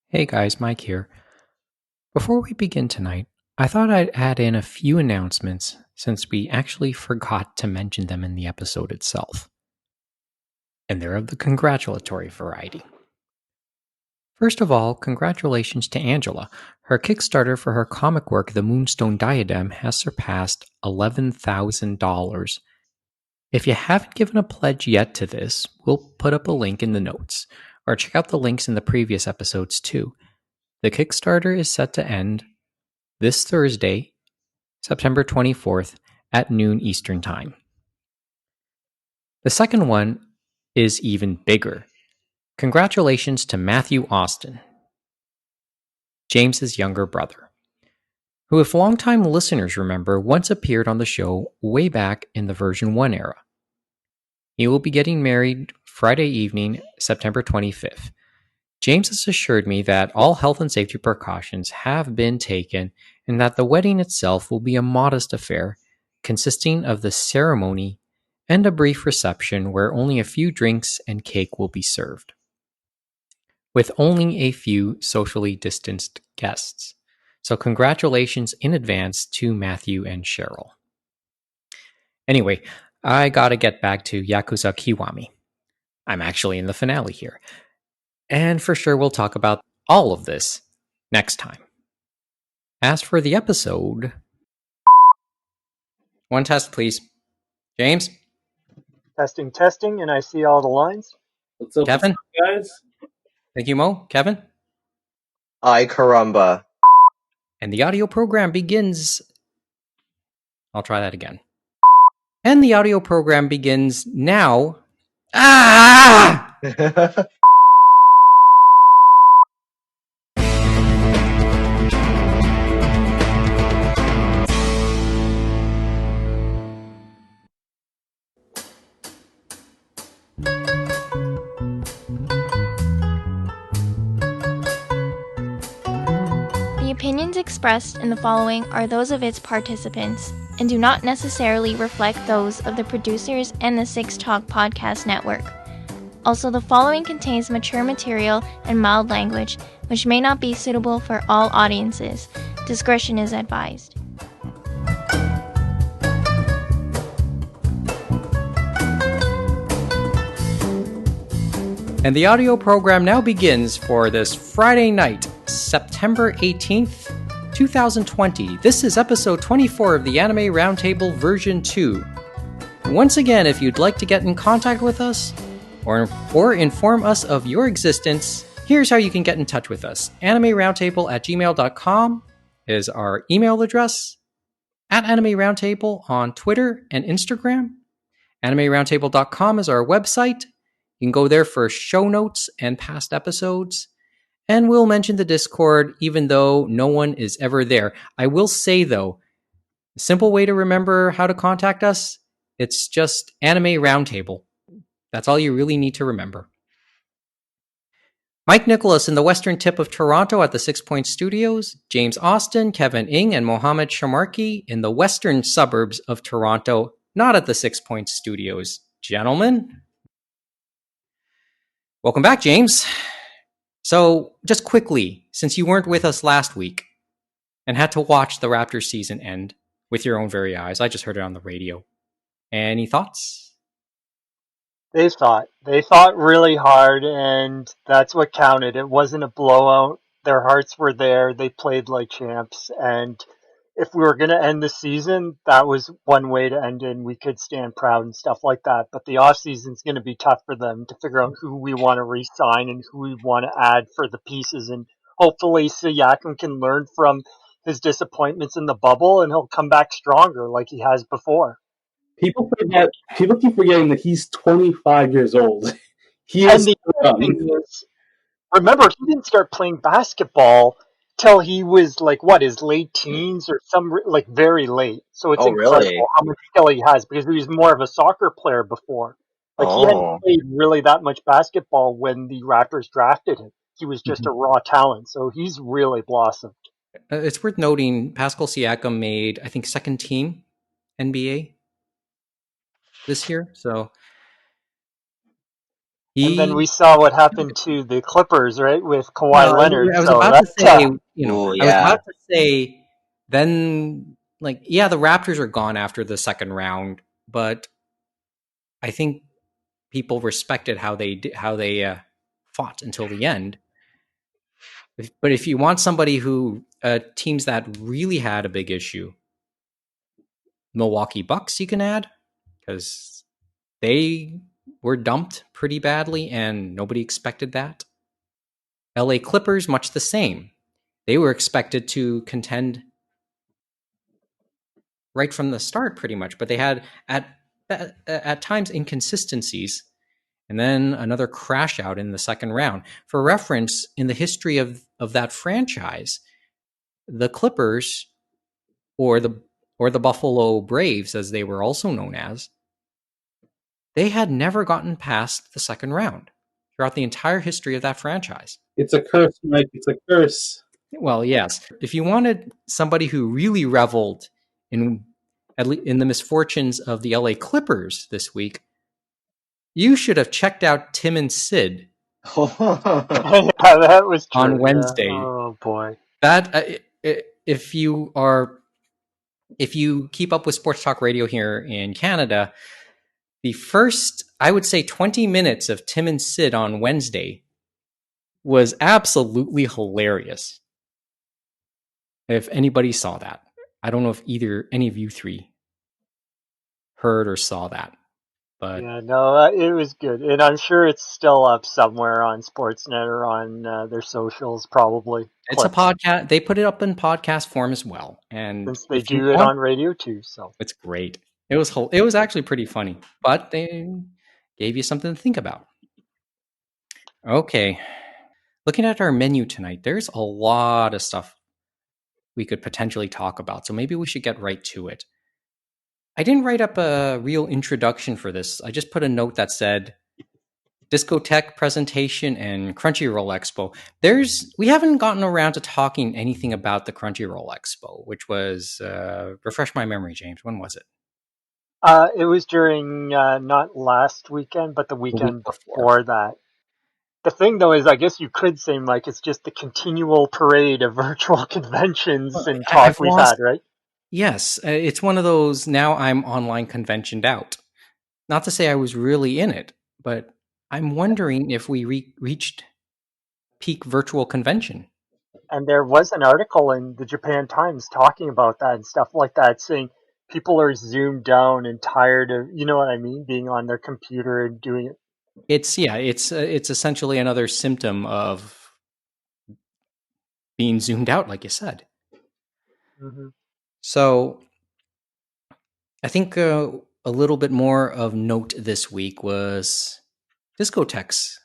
Hey guys, Mike here. Before we begin tonight, I thought I'd add in a few announcements since we actually forgot to mention them in the episode itself. And they're of the congratulatory variety. First of all, congratulations to Angela. Her Kickstarter for her comic work, The Moonstone Diadem, has surpassed $11,000. If you haven't given a pledge yet to this, we'll put up a link in the notes, or check out the links in the previous episodes too. The Kickstarter is set to end this Thursday, September 24th at noon Eastern Time. The second one is even bigger. Congratulations to Matthew Austin, James's younger brother, who, if longtime listeners remember, once appeared on the show way back in the version 1 era. He will be getting married Friday evening, September 25th. James has assured me that all health and safety precautions have been taken and that the wedding itself will be a modest affair consisting of the ceremony and a brief reception where only a few drinks and cake will be served, with only a few socially distanced guests. So congratulations in advance to Matthew and Cheryl. Anyway, I gotta get back to Yakuza Kiwami. I'm actually in the finale here. And for sure we'll talk about all of this next time. As for the episode... One test, please. James? Testing, and I see all the lines. What's up, Kevin? guys? Thank you, Mo. Kevin? Ay caramba. And the audio program begins... I'll try that again. And the audio program begins now. Ah! The opinions expressed in the following are those of its participants and do not necessarily reflect those of the producers and the Six Talk Podcast Network. Also, the following contains mature material and mild language, which may not be suitable for all audiences. Discretion is advised. And the audio program now begins for this Friday night, September 18th, 2020. This is episode 24 of the Anime Roundtable version 2. Once again, if you'd like to get in contact with us or inform us of your existence, here's how you can get in touch with us. animeroundtable@gmail.com is our email address. @Anime Roundtable on Twitter and Instagram. animeroundtable.com is our website. You can go there for show notes and past episodes. And we'll mention the Discord, even though no one is ever there. I will say, though, a simple way to remember how to contact us, it's just Anime Roundtable. That's all you really need to remember. Mike Nicholas in the western tip of Toronto at the 6 Point Studios, James Austin, Kevin Ng, and Mohammed Shamarki in the western suburbs of Toronto, not at the 6 Point Studios. Gentlemen, welcome back, James. So, just quickly, since you weren't with us last week and had to watch the Raptors season end with your own very eyes, I just heard it on the radio. Any thoughts? They thought really hard, and that's what counted. It wasn't a blowout. Their hearts were there. They played like champs, and if we were going to end the season, that was one way to end it, and we could stand proud and stuff like that. But the off season's going to be tough for them to figure out who we want to re-sign and who we want to add for the pieces, and hopefully Siakam can learn from his disappointments in the bubble, and he'll come back stronger like he has before. People keep forgetting that he's 25 years old. And the other thing is, remember, he didn't start playing basketball till he was his late teens or very late. So it's incredible really? how much skill he has because he was more of a soccer player before. He hadn't played really that much basketball when the Raptors drafted him. He was just a raw talent, so he's really blossomed. It's worth noting Pascal Siakam made, I think, second team NBA this year. So And then He we saw what happened to the Clippers, right, with well, Kawhi Leonard. I was So about to that say, Oh I was yeah. about to say, then like, yeah, the Raptors are gone after the second round, but I think people respected how they fought until the end. But if you want somebody who teams that really had a big issue, Milwaukee Bucks, you can add because they were dumped pretty badly and nobody expected that. LA Clippers, much the same. They were expected to contend right from the start, pretty much, but they had at times inconsistencies, and then another crash out in the second round. For reference, in the history of that franchise, the Clippers or the Buffalo Braves, as they were also known as, they had never gotten past the second round throughout the entire history of that franchise. It's a curse, Mike. It's a curse. Well, yes. If you wanted somebody who really reveled in in the misfortunes of the LA Clippers this week, you should have checked out Tim and Sid yeah, that was on true. Yeah. Wednesday. Oh boy. That if you keep up with sports talk radio here in Canada, the first, I would say, 20 minutes of Tim and Sid on Wednesday was absolutely hilarious. If anybody saw that, I don't know if any of you three heard or saw that, but Yeah, no, it was good, and I'm sure it's still up somewhere on Sportsnet or on their socials, probably it's a clips, podcast. They put it up in podcast form as well, and since they if you do it want, on radio too. So. it's great. It was actually pretty funny, but they gave you something to think about. Okay, looking at our menu tonight, there's a lot of stuff we could potentially talk about, so maybe we should get right to it. I didn't write up a real introduction for this. I just put a note that said Discotek presentation and Crunchyroll Expo. We haven't gotten around to talking anything about the Crunchyroll Expo, which was refresh my memory, James. When was it? It was during not last weekend, but the The week weekend before. before that. The thing, though, is I guess you could say, Mike, it's just the continual parade of virtual conventions and talk I've we've had, lost. right? Yes, it's one of those. Now I'm online conventioned out. Not to say I was really in it, but I'm wondering if we reached peak virtual convention. And there was an article in the Japan Times talking about that and stuff like that, saying people are zoomed down and tired of, you know what I mean, being on their computer and doing it. It's essentially another symptom of being zoomed out, like you said. Hmm. So I think a little bit more of note this week was Discotek's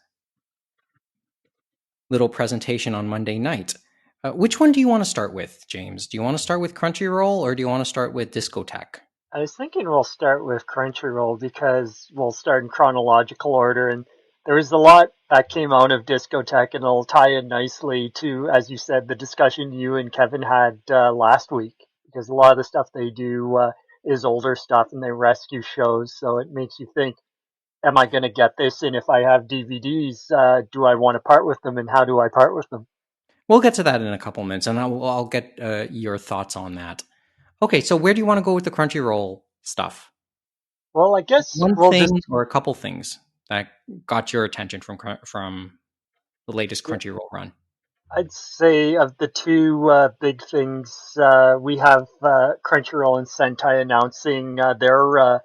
little presentation on Monday night. Which one do you want to start with, James? Do you want to start with Crunchyroll or do you want to start with Discotek? I was thinking we'll start with Crunchyroll because we'll start in chronological order, and there was a lot that came out of Discotek, and it'll tie in nicely to, as you said, the discussion you and Kevin had last week. Because a lot of the stuff they do is older stuff, and they rescue shows, so it makes you think, am I going to get this? And if I have DVDs, do I want to part with them, and how do I part with them? We'll get to that in a couple minutes, and I'll get your thoughts on that. Okay, so where do you want to go with the Crunchyroll stuff? Well, I guess One we'll just thing or a couple things that got your attention from the latest Crunchyroll run? I'd say of the two big things, we have Crunchyroll and Sentai announcing their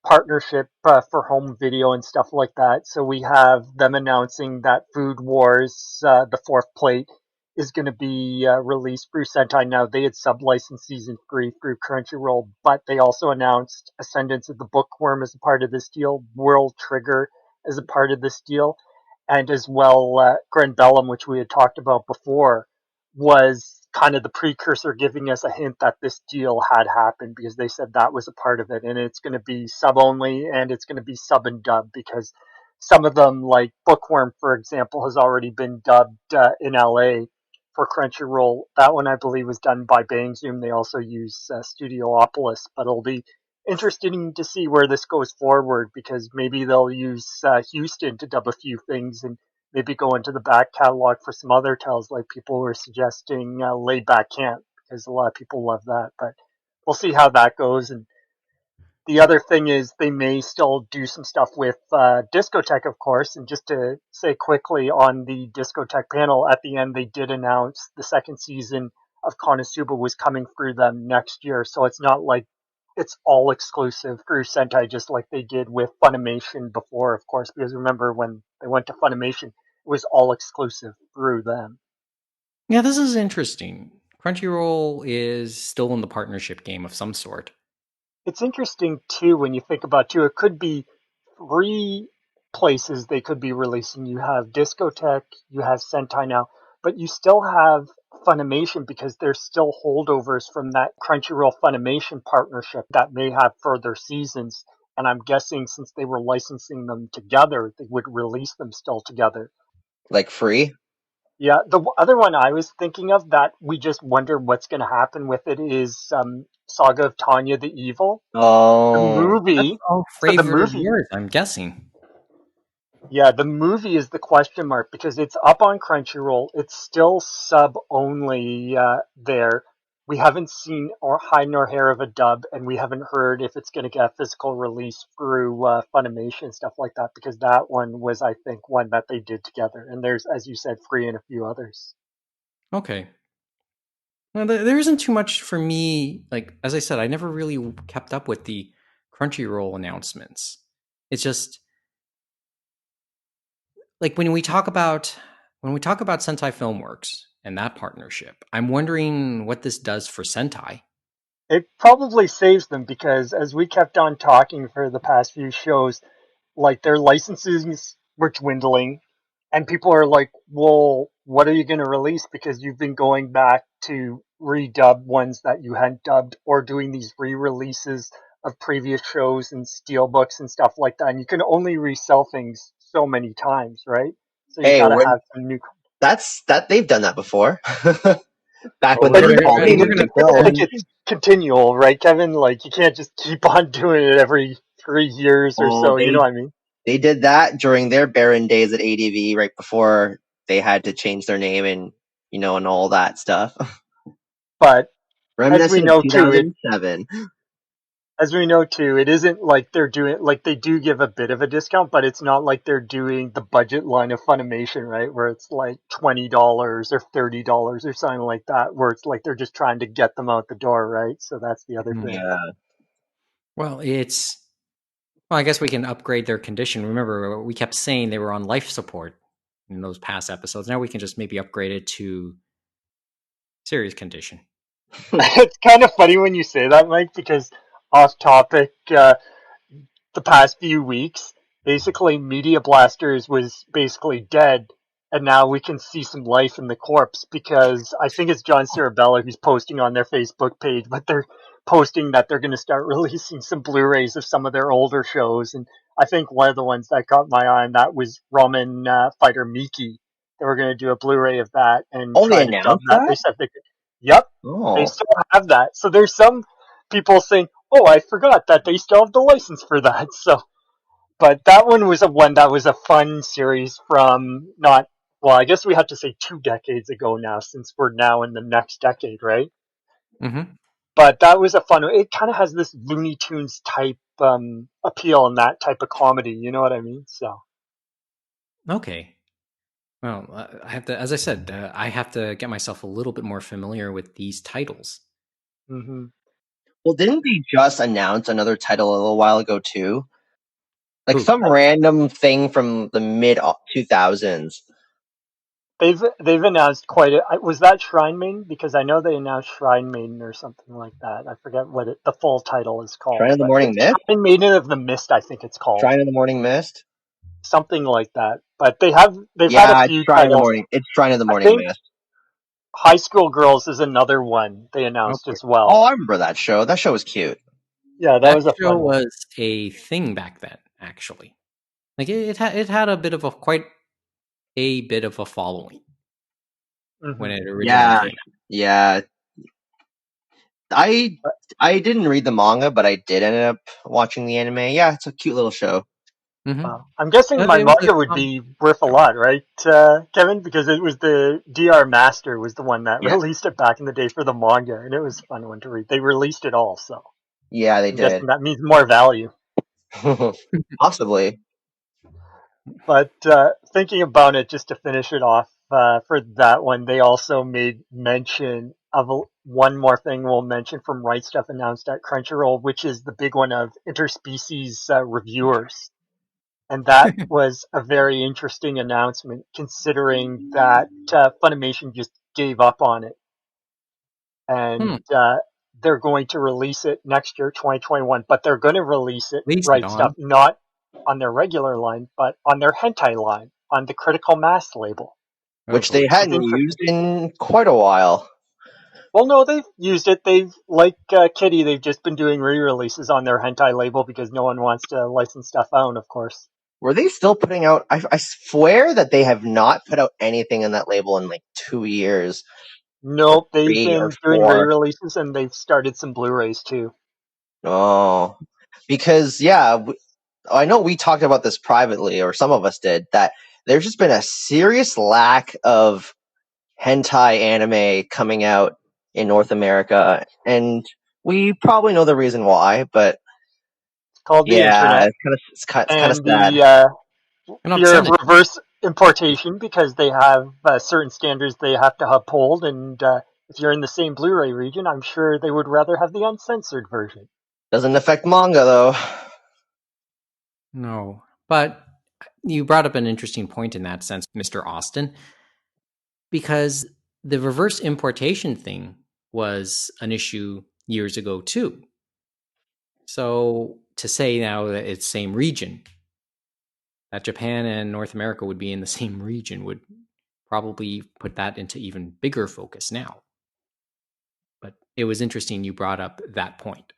partnership for home video and stuff like that. So we have them announcing that Food Wars, the fourth plate, is going to be released through Sentai. Now, they had sub-licensed season 3 through Crunchyroll, but they also announced Ascendance of the Bookworm as a part of this deal, World Trigger as a part of this deal, and as well Grenbellum, which we had talked about before, was kind of the precursor, giving us a hint that this deal had happened because they said that was a part of it, and it's going to be sub only and it's going to be sub and dub because some of them, like Bookworm, for example, has already been dubbed in LA for Crunchyroll. That one, I believe, was done by Bang Zoom. They also use Studiopolis, but it'll be interesting to see where this goes forward, because maybe they'll use Houston to dub a few things and maybe go into the back catalog for some other titles, like people were suggesting Laid Back Camp, because a lot of people love that. But we'll see how that goes. And the other thing is they may still do some stuff with Discotek, of course. And just to say quickly on the Discotek panel, at the end they did announce the second season of Konosuba was coming through them next year. So it's not like it's all exclusive through Sentai, just like they did with Funimation before, of course. Because remember when they went to Funimation, it was all exclusive through them. Yeah, this is interesting. Crunchyroll is still in the partnership game of some sort. It's interesting too when you think about too. It could be three places they could be releasing. You have Discotek, you have Sentai now, but you still have Funimation, because there's still holdovers from that Crunchyroll Funimation partnership that may have further seasons. And I'm guessing since they were licensing them together, they would release them still together. Like free? Yeah, the other one I was thinking of that we just wonder what's going to happen with it is Saga of Tanya the Evil. The Oh. That's movie, all so the favorite of movie, yours, I'm guessing. yeah, the movie is the question mark, because it's up on Crunchyroll. It's still sub only there. We haven't seen or hide nor hair of a dub, and we haven't heard if it's going to get a physical release through Funimation and stuff like that, because that one was, I think, one that they did together. And there's, as you said, Free and a few others. Okay. Well, there isn't too much for me. Like, as I said, I never really kept up with the Crunchyroll announcements. It's just like when we talk about Sentai Filmworks and that partnership, I'm wondering what this does for Sentai. It probably saves them, because as we kept on talking for the past few shows, like their licenses were dwindling, and people are like, well, what are you going to release? Because you've been going back to redub ones that you hadn't dubbed, or doing these re-releases of previous shows and steelbooks and stuff like that. And you can only resell things so many times, right? So you Hey, got to have some new. that they've done that before. Back when Well, they But were you know, called I mean, we're it gonna Indie feels Film. like it's continual, right, Kevin? Like you can't just keep on doing it every 3 years or Oh, so. You know what I mean? they did that during their barren days at ADV, right before they had to change their name and all that stuff. But as we Reminiscent of know too, 2007. it isn't like they're doing, like they do give a bit of a discount, but it's not like they're doing the budget line of Funimation, right? Where it's like $20 or $30 or something like that, where it's like they're just trying to get them out the door, right? So that's the other thing. Yeah. Well, I guess we can upgrade their condition. Remember, we kept saying they were on life support in those past episodes. Now we can just maybe upgrade it to serious condition. It's kind of funny when you say that, Mike, because off topic, the past few weeks, basically Media Blasters was basically dead, and now we can see some life in the corpse, because I think it's John Cirabella who's posting on their Facebook page, but they're posting that they're going to start releasing some Blu-rays of some of their older shows, and I think one of the ones that caught my eye, and that was Ramen Fighter Miki. They were going to do a Blu-ray of that and Oh, they try to dub announced that. They that? said they could. Yep, they Oh. still have that. So there's some people saying, "Oh, I forgot that they still have the license for that." So, but that one was a fun series from not, well, I guess we have to say 2 decades ago now, since we're now in the next decade, right? Mm-hmm. But that was a fun. It kind of has this Looney Tunes type appeal and that type of comedy. You know what I mean? So. Okay. Well, I have to, as I said, I have to get myself a little bit more familiar with these titles. Hmm. Well, didn't they just announce another title a little while ago too? Like Who? some random thing from the mid 2000s. They've announced quite a. Was that Shrine Maiden? Because I know they announced Shrine Maiden or something like that. I forget what the full title is Shrine called, of the but Morning it's Mist? Shrine Maiden of the Mist. I think it's called Shrine of the Morning Mist? something like that. But they've had a Yeah, few titles. It's Shrine of the I Morning think Mist. High School Girls is another one they announced Okay. as well. Oh, I remember that show. That show was cute. Yeah, that That was a show fun one. was a thing back then, actually. Like it had a bit of a following when Hmm. it originally Yeah, came out. yeah. I didn't read the manga, but I did end up watching the anime. Yeah, it's a cute little show. Mm-hmm. I'm guessing my It was manga would be worth a lot, right, Kevin? Because it was the DR Master was the one that Yeah. released it back in the day for the manga, and it was a fun one to read. They released it all, so Yeah, they I'm did. guessing that means more value. Possibly. But thinking about it, just to finish it off for that one, they also made mention of one more thing we'll mention from Right Stuff announced at Crunchyroll, which is the big one of interspecies reviewers. And that was a very interesting announcement considering that Funimation just gave up on it. And they're going to release it next year, 2021, but they're going to release it, Least it Right Stuff, on. not on their regular line, but on their hentai line, on the Critical Mass label. Which Oh, they Which is hadn't interesting. used in quite a while. Well, no, they've used it. They've, like Kitty, they've just been doing re-releases on their hentai label because no one wants to license stuff out, of course. Were they still putting out? I swear that they have not put out anything in that label in like 2 years. Nope, they've 3 or been doing 4. re-releases and they've started some Blu-rays too. Oh, because I know we talked about this privately, or some of us did, that there's just been a serious lack of hentai anime coming out in North America, and we probably know the reason why, but It's called the yeah, internet it's kind of and sad. the and fear of obscenity. reverse importation because they have certain standards they have to uphold. And if you're in the same Blu-ray region, I'm sure they would rather have the uncensored version. Doesn't affect manga though. No, but you brought up an interesting point in that sense, Mr. Austin, because the reverse importation thing was an issue years ago too. So to say now that it's same region, that Japan and North America would be in the same region would probably put that into even bigger focus now. But it was interesting you brought up that point.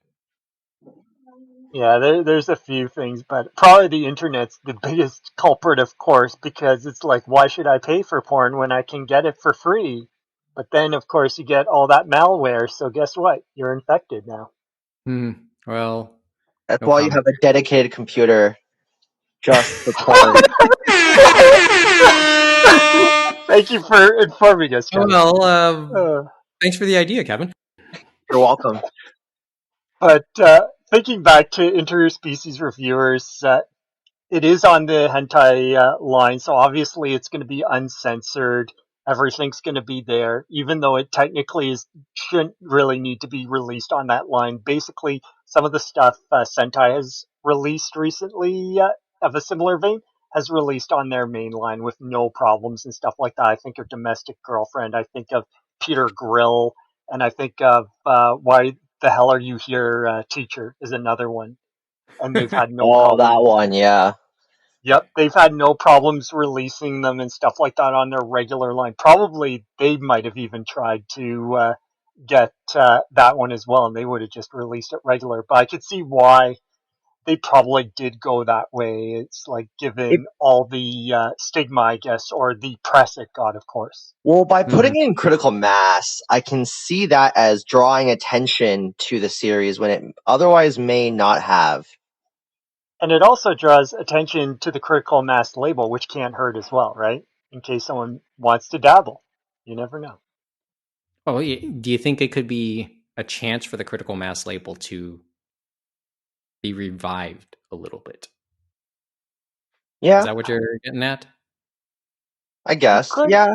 Yeah, there's a few things, but probably the internet's the biggest culprit, of course, because it's like, why should I pay for porn when I can get it for free? But then, of course, you get all that malware, so guess what? You're infected now. Well, That's no why you comment. have a dedicated computer just for porn. Thank you for informing us, Kevin. Well, Uh, thanks for the idea, Kevin. You're welcome. but thinking back to interspecies reviewers, it is on the hentai line, so obviously it's going to be uncensored. Everything's going to be there, even though it technically shouldn't really need to be released on that line. Basically, some of the stuff Sentai has released recently of a similar vein has released on their main line with no problems and stuff like that. I think of Domestic Girlfriend. I think of Peter Grill, and I think of Why the Hell Are You Here, Teacher is another one, and they've had no Oh, that problem. one, yeah. Yep, they've had no problems releasing them and stuff like that on their regular line. Probably they might have even tried to get that one as well, and they would have just released it regular. But I could see why they probably did go that way. It's like It, given all the stigma, I guess, or the press it got, of course. well, by Mhm. putting in critical mass, I can see that as drawing attention to the series when it otherwise may not have. And it also draws attention to the critical mass label, which can't hurt as well, right? In case someone wants to dabble. You never know. Well, do you think it could be a chance for the critical mass label to be revived a little bit? Is Yeah, that what you're getting at? I You guess. could Yeah.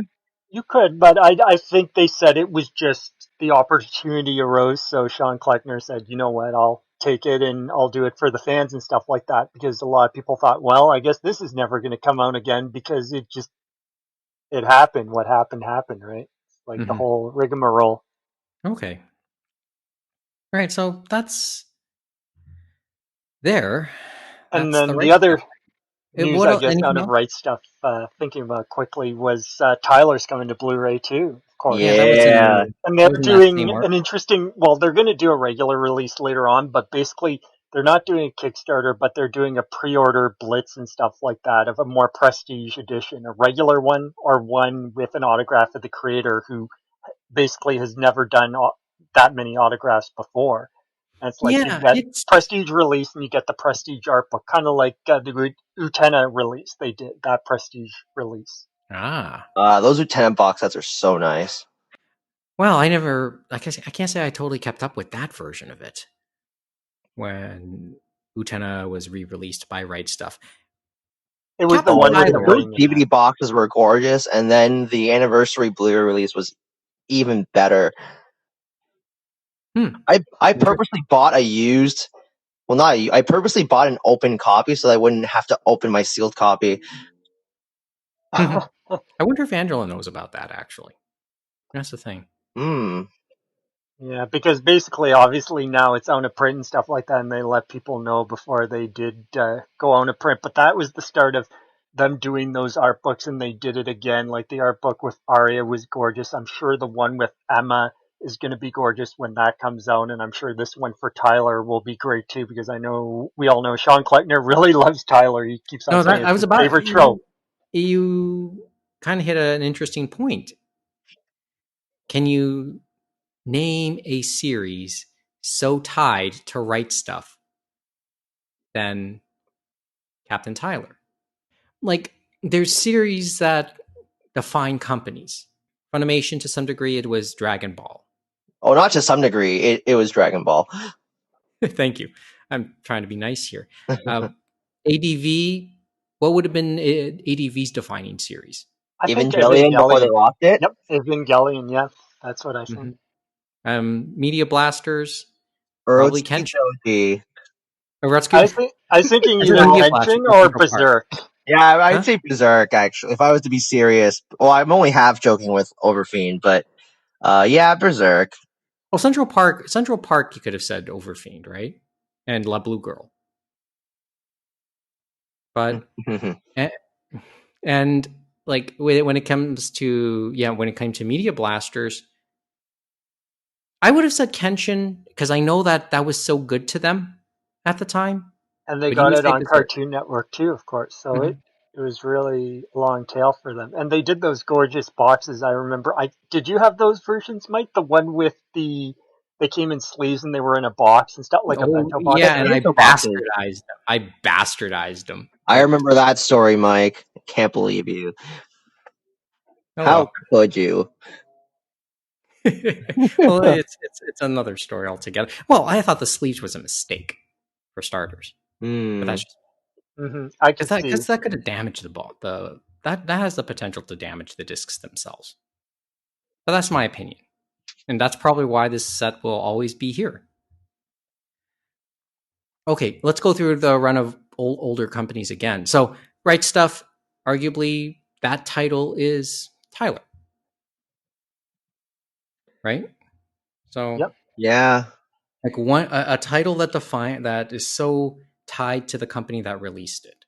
You could, but I think they said it was just the opportunity arose. So Sean Kleckner said, you know what, I'll take it and I'll do it for the fans and stuff like that. Because a lot of people thought, well, I guess this is never going to come out again because it happened. What happened, happened, right? Like the Mm-hmm. whole rigmarole. Okay. All right. So that's there. And That's the then the right stuff. other news, I guess, out Anything of else? Right Stuff, thinking about quickly, was Tyler's coming to Blu-ray too, of Yeah, course. that was Yeah. And that they're was in that same doing arc. an interesting, well, they're going to do a regular release later on, but basically they're not doing a Kickstarter, but they're doing a pre-order blitz and stuff like that of a more prestige edition, a regular one or one with an autograph of the creator who basically has never done that many autographs before. And it's like you Yeah, get it's prestige release and you get the prestige art book, kind of like the Utena release they did, that prestige release. Those lieutenant box sets are so nice. Well, I can't say I totally kept up with that version of it when Utena was re-released by Right Stuff. It was the Captain one with the Tyler. Those ring in DVD it. boxes were gorgeous, and then the anniversary Blu-ray release was even better. I purposely bought a used. Well, not a, I purposely bought an open copy so that I wouldn't have to open my sealed copy. I wonder if Angela knows about that, actually. That's the thing. Yeah, because basically, obviously now it's out of print and stuff like that, and they let people know before they did go out of print. But that was the start of them doing those art books, and they did it again. Like the art book with Arya was gorgeous. I'm sure the one with Emma is going to be gorgeous when that comes out, and I'm sure this one for Tyler will be great too, because I know we all know Sean Kleckner really loves Tyler. He keeps on No, saying that I it's was his about favorite trope. you kind of hit an interesting point. Can you name a series so tied to Right Stuff than Captain Tyler? Like, there's series that define companies. Funimation, to some degree, it was Dragon Ball. Oh, not to some degree. It was Dragon Ball. Thank you. I'm trying to be nice here. ADV, what would have been ADV's defining series? I think Evangelion before they Evangelion. lost it. Yep, Evangelion. Yeah, that's what I think. Media Blasters, probably Urotsuki Kenshin. Trilogy. Urotsuki. I was thinking I said either Media Blasters Kenshin or or Central Park. Berserk. Yeah, I'd Huh? say Berserk, actually, if I was to be serious. Well, I'm only half joking with Overfiend, but yeah, Berserk. Well, Central Park, you could have said Overfiend, right? And La Blue Girl. But and like when it comes to Media Blasters, I would have said Kenshin because I know that was so good to them at the time. And they But you got would it say on Berserk. Cartoon Network too, of course. So Mhm. it was really a long tail for them. And they did those gorgeous boxes. I remember. I did you have those versions, Mike? The one with they came in sleeves and they were in a box and stuff like a Oh bento box yeah, Yes, and style. I Bento boxes. bastardized them. I Like, remember that story, Mike. I can't believe you. oh How well. could you? Well, it's another story altogether. Well, I thought the sleeves was a mistake for starters, but that's just I because could see. that could have damaged the ball. That has the potential to damage the discs themselves. But that's my opinion, and that's probably why this set will always be here. Okay, let's go through the run of older companies again. So, Right Stuff, arguably, that title is Tyler, right? So, Yep. Yeah. like a title that is so tied to the company that released it.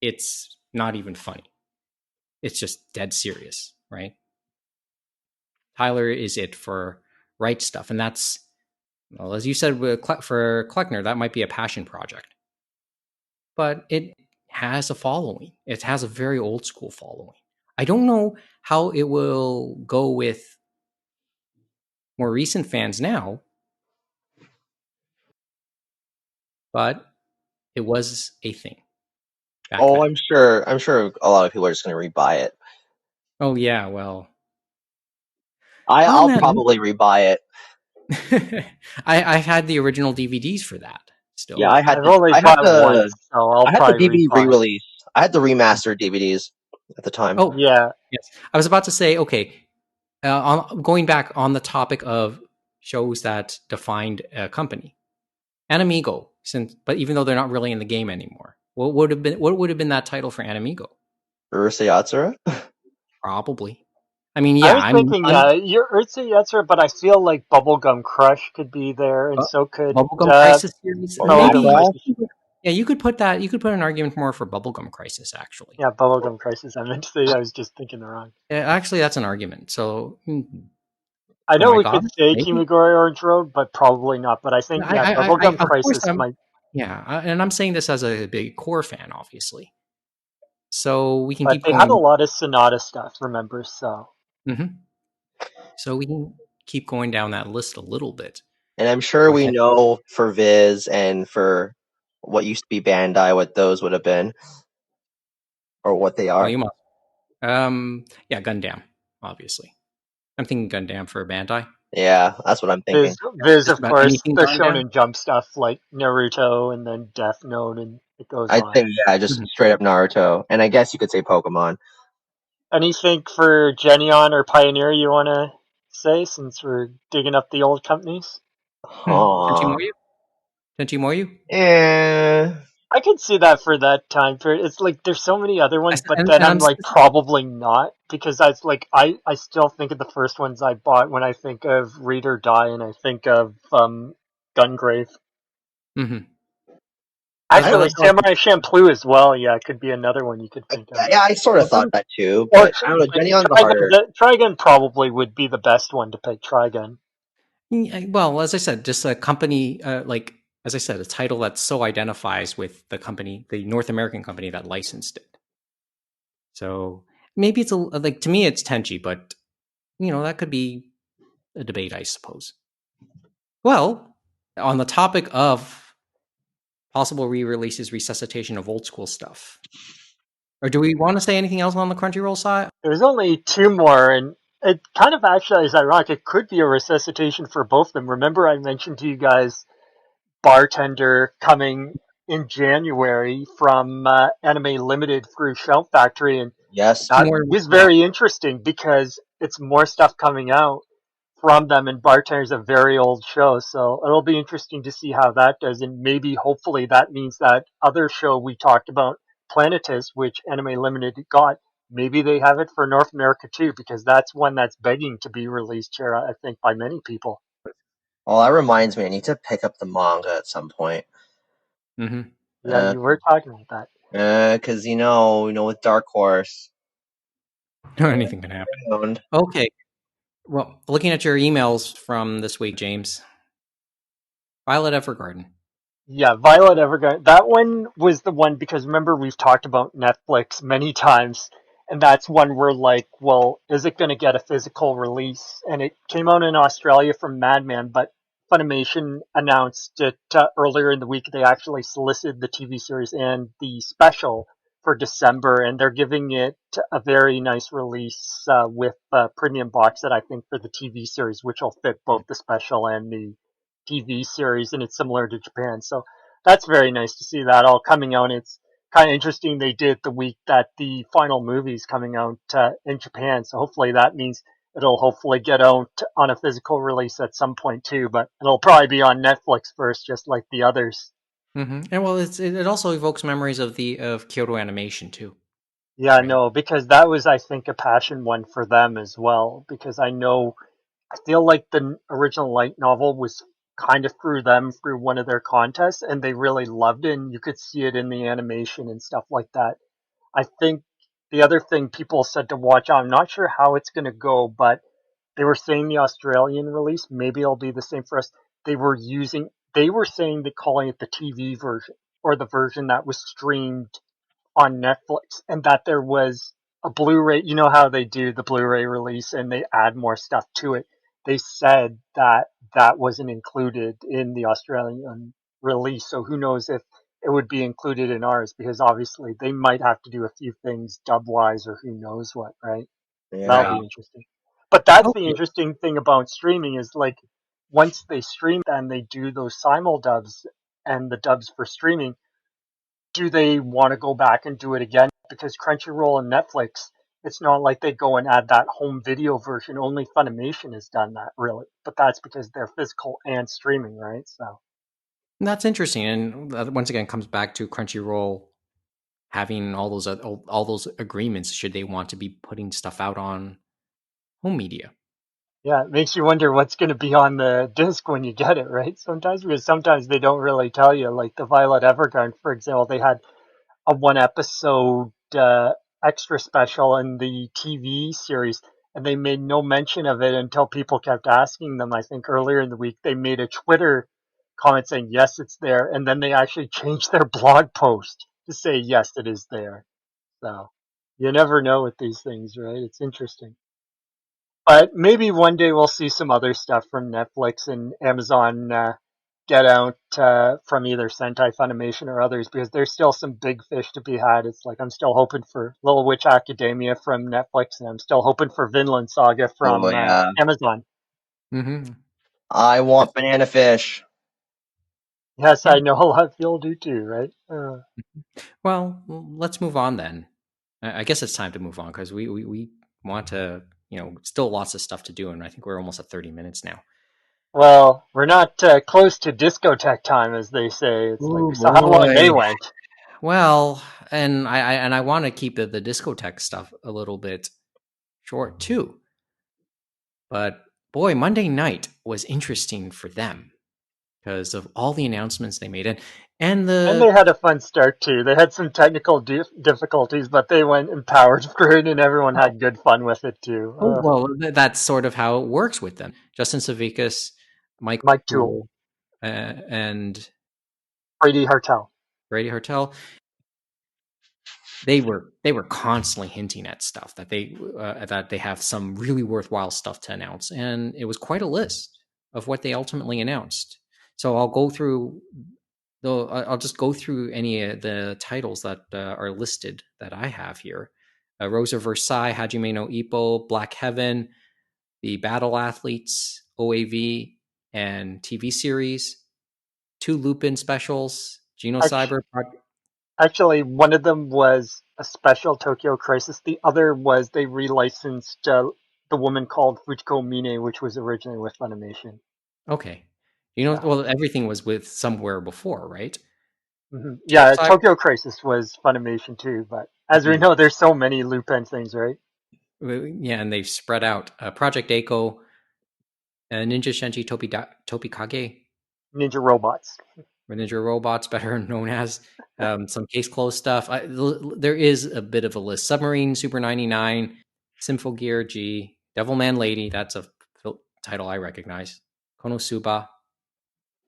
It's not even funny. It's just dead serious, right? Tyler is it for Right Stuff, and that's, well, as you said, for Kleckner, that might be a passion project, but it has a following. It has a very old school following. I don't know how it will go with more recent fans now, but it was a thing back Oh, then. I'm sure. I'm sure a lot of people are just going to rebuy it. Oh yeah, well, on I'll that note, probably rebuy it. I had the original DVDs for that Yeah, still. I had I've the only I had bought the once, so I'll I had the probably DVD rebuy it. re-release. I had the remastered DVDs at the time. Oh Yeah, yes, I was about to say, okay, going back on the topic of shows that defined a company, Animigo, but even though they're not really in the game anymore, what would have been that title for Animigo? Urusei Yatsura? Probably. I mean, I yeah, was thinking, you're Urtsu Yetzer, but I feel like Bubblegum Crush could be there, and so could Bubblegum Crisis series, Bubblegum maybe. Bubblegum Crisis. Yeah, you could put that. You could put an argument more for Bubblegum Crisis, actually. Yeah, Bubblegum Crisis. I meant to say, I was just thinking the wrong. Actually, that's an argument. So, I oh know my we could god, say maybe. Kimigori Orange Road, but probably not. But I think, yeah, Bubblegum Of course, Crisis might. yeah, and I'm saying this as a big core fan, obviously. So we can But keep they had a going. lot of Sonata stuff, remember? So hmm So we can keep going down that list a little bit. And I'm sure we know for Viz and for what used to be Bandai what those would have been, or what they are. Oh, you must. Yeah, Gundam, obviously. I'm thinking Gundam for Bandai. Yeah, that's what I'm thinking. Viz, Just of about course, anything the Gundam. Shonen Jump stuff like Naruto and then Death Note, and it goes I on. think, yeah, just straight up Naruto. And I guess you could say Pokemon. Anything for Genion or Pioneer you want to say, since we're digging up the old companies? Huh. Tenchi Moyu? Eh. I could see that for that time period. It's like there's so many other ones, but And then I'm I'm like probably not, because I still think of the first ones I bought when I think of Read or Die, and I think of Gungrave. mm-hmm. Actually, Samurai Champloo as well. Yeah, it could be another one you could think of. Yeah, I sort of thought that too, Or but I don't know. like Genion's the harder. Trigun probably would be the best one to pick. Trigun. Well, as I said, just a company, as I said, a title that so identifies with the company, the North American company that licensed it. So maybe it's to me, it's Tenchi, but that could be a debate, I suppose. Well, on the topic of possible re-releases, resuscitation of old school stuff, or do we want to say anything else on the Crunchyroll side? There's only two more, and it kind of actually is ironic. It could be a resuscitation for both of them. Remember, I mentioned to you guys Bartender coming in January from Anime Limited through Shout Factory, and Yes. that is very interesting because it's more stuff coming out from them, and Bartender's a very old show, so it'll be interesting to see how that does, and maybe hopefully that means that other show we talked about, Planetus, which Anime Limited got, maybe they have it for North America too, because that's one that's begging to be released here, I think, by many people. Well, that reminds me, I need to pick up the manga at some point. Mm-hmm. Yeah, you were talking about that. Because with Dark Horse, Anything can happen. Okay. Well, looking at your emails from this week, James, Violet Evergarden. Yeah, Violet Evergarden. That one was the one, because remember we've talked about Netflix many times, and that's one where like, well, is it going to get a physical release? And it came out in Australia from Madman, but Funimation announced it earlier in the week. They actually solicited the TV series and the special for December, and they're giving it a very nice release with a premium box set, I think, for the TV series, which will fit both the special and the TV series, and it's similar to Japan. So that's very nice to see that all coming out. It's kind of interesting they did the week that the final movie's coming out in Japan. So hopefully that means it'll hopefully get out on a physical release at some point too. But it'll probably be on Netflix first, just like the others. Mm-hmm. And well, it also evokes memories of Kyoto Animation too. Yeah, right? No, because that was, I think, a passion one for them as well. Because I feel like the original light novel was kind of through them through one of their contests, and they really loved it, and you could see it in the animation and stuff like that. I think the other thing people said to watch out, I'm not sure how it's going to go, but they were saying the Australian release, maybe it'll be the same for us. They were saying they're calling it the TV version, or the version that was streamed on Netflix, and that there was a Blu-ray. You know how they do the Blu-ray release and they add more stuff to it. They said that that wasn't included in the Australian release, so who knows if it would be included in ours, because obviously they might have to do a few things dub-wise or who knows what, right? Yeah. That'll be interesting. But that's the interesting thing about streaming is like once they stream and they do those simul dubs and the dubs for streaming, do they want to go back and do it again? Because Crunchyroll and Netflix, it's not like they go and add that home video version. Only Funimation has done that, really. But that's because they're physical and streaming, right? So that's interesting, and once again, comes back to Crunchyroll having all those agreements. Should they want to be putting stuff out on home media? yeah, it makes you wonder what's going to be on the disc when you get it, right? Sometimes, because sometimes they don't really tell you. Like the Violet Evergarden, for example, they had a one episode extra special in the TV series, and they made no mention of it until people kept asking them. I think earlier in the week they made a Twitter comment saying yes, it's there, and then they actually changed their blog post to say yes, it is there. So you never know with these things, right? It's interesting. But maybe one day we'll see some other stuff from Netflix and Amazon get out from either Sentai Funimation or others, because there's still some big fish to be had. It's like I'm still hoping for Little Witch Academia from Netflix, and I'm still hoping for Vinland Saga Oh from yeah, Amazon. Mm-hmm. I want banana fish. Yes, Yeah. I know a lot of people do too, right? Well, let's move on then. I guess it's time to move on because we want to, still lots of stuff to do, and I think we're almost at 30 minutes now. Well, we're not close to discotheque time, as they say. It's like Oh we saw how long boy. they went. Well, and I want to keep the discotheque stuff a little bit short too. But boy, Monday night was interesting for them because of all the announcements they made, and And they the had a fun start too. They had some technical difficulties, but they went empowered for it, and everyone had good fun with it too. oh well, that's sort of how it works with them. Justin Savickas, Mike Mike Toole, Toole, and Brady Hartel. Brady Hartel. They were constantly hinting at stuff that they have some really worthwhile stuff to announce, and it was quite a list of what they ultimately announced. So I'll just go through any of the titles that are listed that I have here: Rosa Versailles, Hajime no Ippo, Black Heaven, the Battle Athletes, OAV, and TV series, 2 Lupin specials, Genocyber. Actually, one of them was a special Tokyo Crisis. The other was they relicensed the woman called Fujiko Mine, which was originally with Funimation. Okay, Yeah, well, everything was with somewhere before, right? yeah. Genocyber. Tokyo Crisis was Funimation too, but as we Mhm. know, there's so many Lupin things, right? Yeah, and they've spread out. Project Echo, Ninja Shenji Topikage, Ninja robots. or Ninja Robots, better known as. Some case closed stuff. There is a bit of a list: Submarine, Super 99, Symphogear G, Devilman Lady. That's a title I recognize. Konosuba.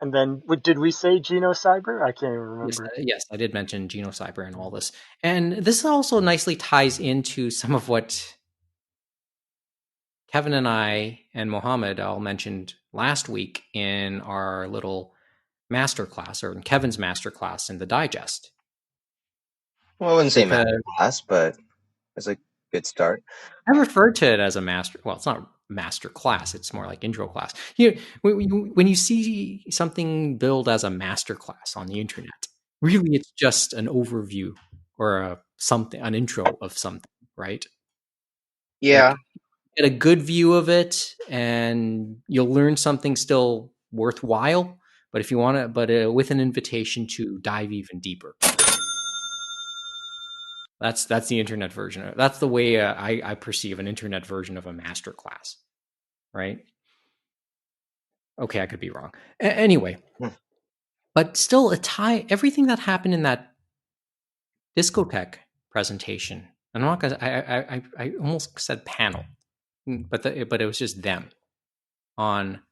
And then, did we say Geno Cyber? I can't even Yes, remember. yes, I did mention Genocyber and all this, and this also nicely ties into some of what Kevin and I and Mohammed all mentioned last week in our little masterclass, or in Kevin's masterclass in the digest. Well, I wouldn't say master Because class, but it's a good start. I referred to it as a master. Well, it's not master class; it's more like intro class. When you see something billed as a master class on the internet, really, it's just an overview or an intro of something, right? Yeah. Like, get a good view of it, and you'll learn something still worthwhile. But if you want to, but with an invitation to dive even deeper, that's the internet version. That's the way I perceive an internet version of a master class, right? Okay, I could be wrong. Anyway, Hmm. but still, everything that happened in that Discotek presentation. I'm not gonna. I almost said panel, but it was just them on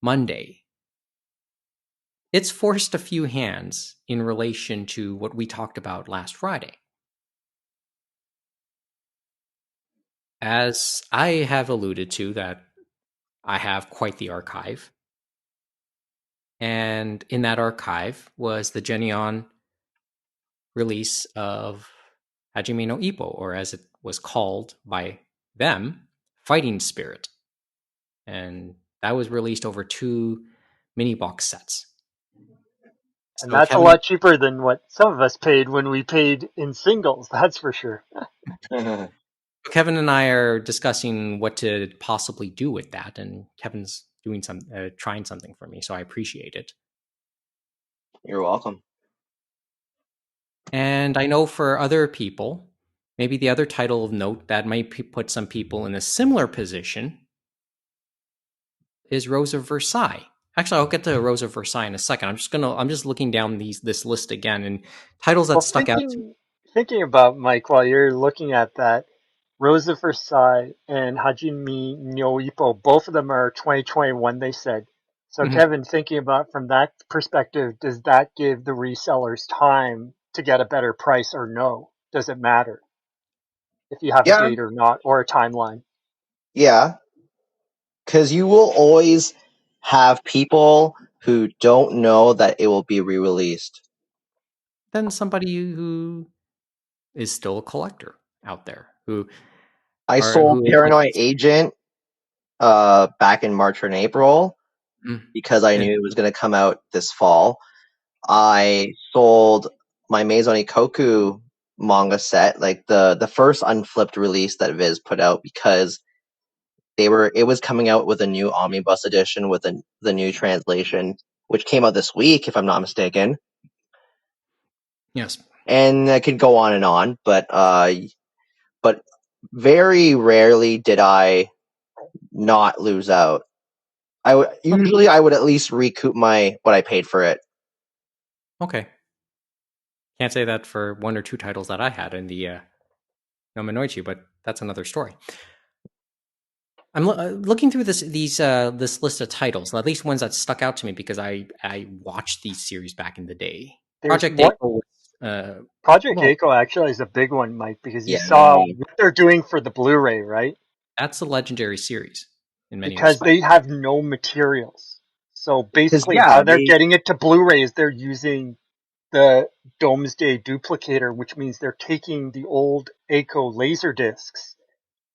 Monday. It's forced a few hands in relation to what we talked about last Friday. As I have alluded to, that I have quite the archive. And in that archive was the Genion release of Hajime no Ippo, or as it was called by them, Fighting Spirit. And that was released over 2 mini box sets. And So that's a lot cheaper than what some of us paid when we paid in singles, that's for sure. Kevin and I are discussing what to possibly do with that, and Kevin's doing trying something for me, so I appreciate it. You're welcome. And I know for other people, maybe the other title of note that might put some people in a similar position is Rose of Versailles. Actually, I'll get to Rose of Versailles in a second. I'm just looking down this list again, and titles that Well, stuck out to me. thinking about Mike while you're looking at that, Rosa Versailles and Hajime no Ippo, both of them are 2021, they said. So, Mhm. Kevin, thinking about from that perspective, does that give the resellers time to get a better price or no? Does it matter if you have a Yeah. date or not, or a timeline? Yeah. because you will always have people who don't know that it will be re-released. Then somebody who is still a collector out there who I sold who is like, Paranoid Agent back in March or in April because I knew it was going to come out this fall. I sold my Maison Ikoku manga set, like the first unflipped release that Viz put out, because it was coming out with a new omnibus edition with the new translation, which came out this week, if I'm not mistaken. yes. And I could go on, but very rarely did I not lose out. Usually I would at least recoup what I paid for it. Okay. Can't say that for one or two titles that I had in the Nominoichi, but that's another story. I'm looking through this list of titles, at least ones that stuck out to me because I watched these series back in the day. Project Echo was Project well, Echo actually is a big one, Mike, because you Yeah. saw what they're doing for the Blu-ray, right? that's a legendary series in many Because respects. they have no materials. So basically, yeah, how they're getting it to Blu-ray is they're using the Domesday duplicator, which means they're taking the old Echo laser discs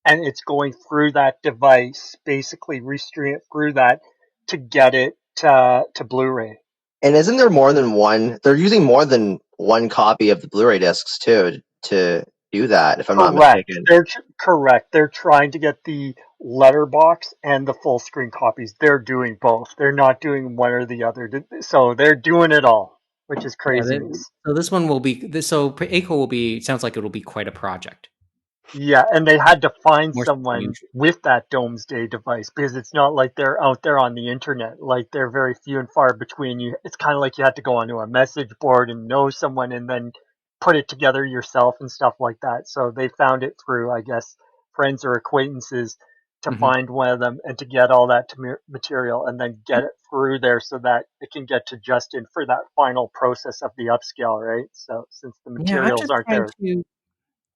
and it's going through that device, basically restream it through that to get it to Blu-ray. And isn't there more than one? They're using more than one copy of the Blu-ray discs too to do that, if I'm not Correct. mistaken. They're correct. They're trying to get the letterbox and the full screen copies. They're doing both. They're not doing one or the other. So they're doing it all, which is craziness. So this one will be so Echo will be sounds like it'll be quite a project. Yeah, and they had to find More so than someone usual. with that Domesday device because it's not like they're out there on the internet. Like they're very few and far between. You, it's kind of like you had to go onto a message board and know someone and then put it together yourself and stuff like that. So they found it through, I guess, friends or acquaintances to Mm-hmm. find one of them and to get all that material and then get it through there so that it can get to Justin for that final process of the upscale, right? So since the Yeah, I'm materials just aren't trying there.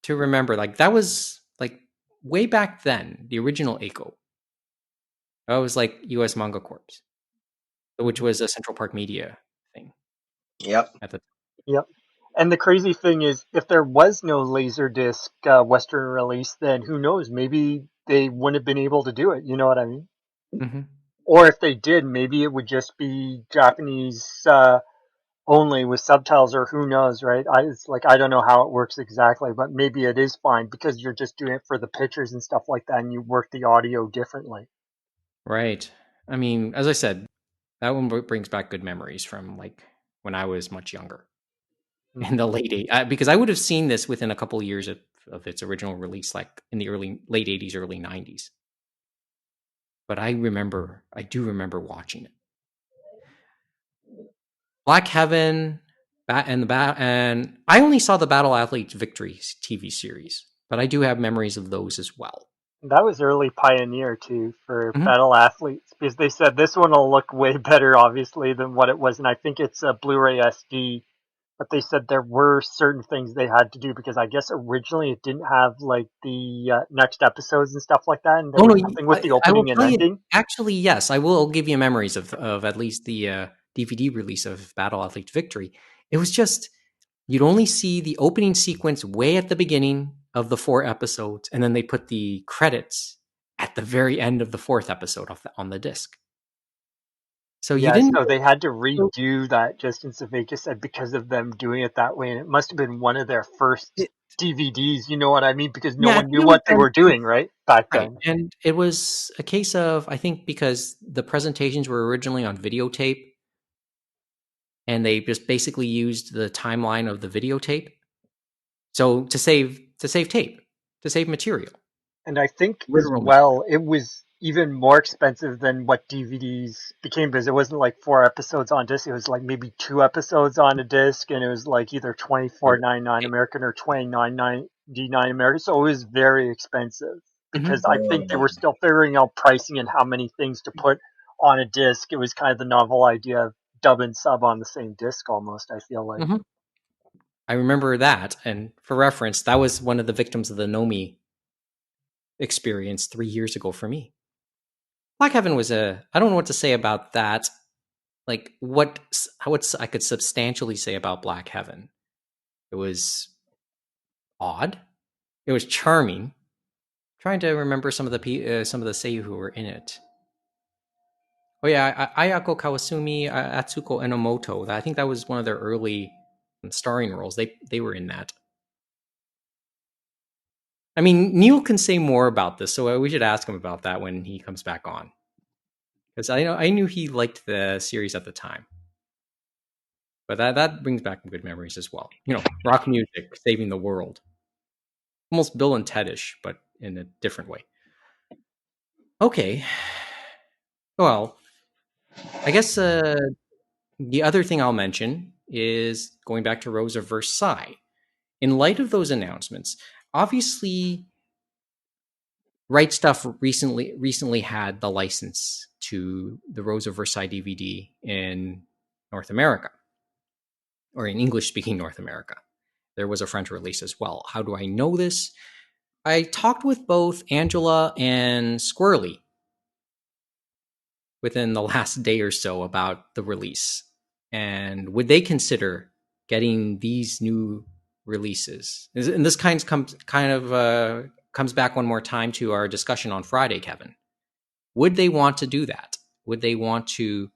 to remember. Like that was like way back then, the original Echo. That was like U.S. Manga Corps, which was a Central Park Media thing Yep. at the time. Yep. And the crazy thing is, if there was no Laserdisc Western release, then who knows? Maybe they wouldn't have been able to do it. You know what I mean? Mm-hmm. Or if they did, maybe it would just be Japanese only with subtitles, or who knows, right? It's like I don't know how it works exactly, but maybe it is fine because you're just doing it for the pictures and stuff like that, and you work the audio differently. Right. I mean, as I said, that one brings back good memories from like when I was much younger in the late because I would have seen this within a couple of years of its original release, like in the late 80s, early 90s. But I do remember watching it. Black Heaven, and I only saw the Battle Athletes Victory TV series, but I do have memories of those as well. That was early Pioneer too for Mm-hmm. Battle Athletes because they said this one will look way better, obviously, than what it was, and I think it's a Blu-ray SD. But they said there were certain things they had to do because I guess originally it didn't have like the next episodes and stuff like that, and there Oh was no, nothing with the I will opening and tell you. ending. Actually, yes, I will give you memories of at least the DVD release of Battle Athlete Victory. It was just you'd only see the opening sequence way at the beginning of the 4 episodes, and then they put the credits at the very end of the 4th episode on the disc. So you Yeah, didn't. so they had to redo that, Justin Savakis said, because of them doing it that way, and it must have been one of their first It, DVDs, you know what I mean? Because no yeah, I one think knew it was what they were doing, right? Back right, then. and it was a case of I think because the presentations were originally on videotape, and they just basically used the timeline of the videotape. So to save tape, to save material. And I think as Literal material. well, it was even more expensive than what DVDs became because it wasn't like 4 episodes on disc. It was like maybe 2 episodes on a disc, and it was like either $24.99 American or $29.99 American. So it was very expensive Mm-hmm. because I think they were still figuring out pricing and how many things to put on a disc. It was kind of the novel idea of dub and sub on the same disc almost, I feel like. Mm-hmm. I remember that, and for reference, that was one of the victims of the Nomi experience 3 years ago for me. Black Heaven was a. I don't know what to say about that. Like what I could substantially say about Black Heaven. It was odd. It was charming. I'm trying to remember some of the seiyuu who were in it. Oh yeah, Ayako Kawasumi, Atsuko Enomoto. I think that was one of their early starring roles. They were in that. I mean, Neil can say more about this, so we should ask him about that when he comes back on. Because I knew he liked the series at the time. But that brings back good memories as well. Rock music, saving the world. Almost Bill and Ted-ish, but in a different way. Okay. Well, I guess the other thing I'll mention is going back to Rose of Versailles. In light of those announcements, obviously Right Stuff recently had the license to the Rose of Versailles DVD in North America, or in English-speaking North America. There was a French release as well. How do I know this? I talked with both Angela and Squirrely within the last day or so about the release, and would they consider getting these new releases? And this comes back one more time to our discussion on Friday, Kevin. Would they want to do that? Would they want to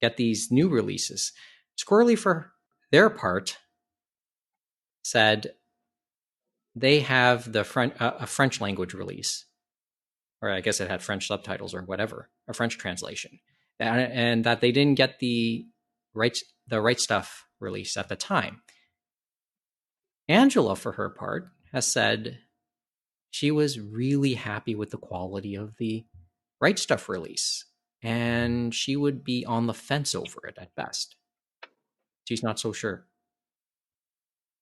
get these new releases? Squirrely, for their part, said they have a French language release, or I guess it had French subtitles or whatever, a French translation, and that they didn't get the right stuff release at the time. Angela, for her part, has said she was really happy with the quality of the Right Stuff release, and she would be on the fence over it at best. She's not so sure.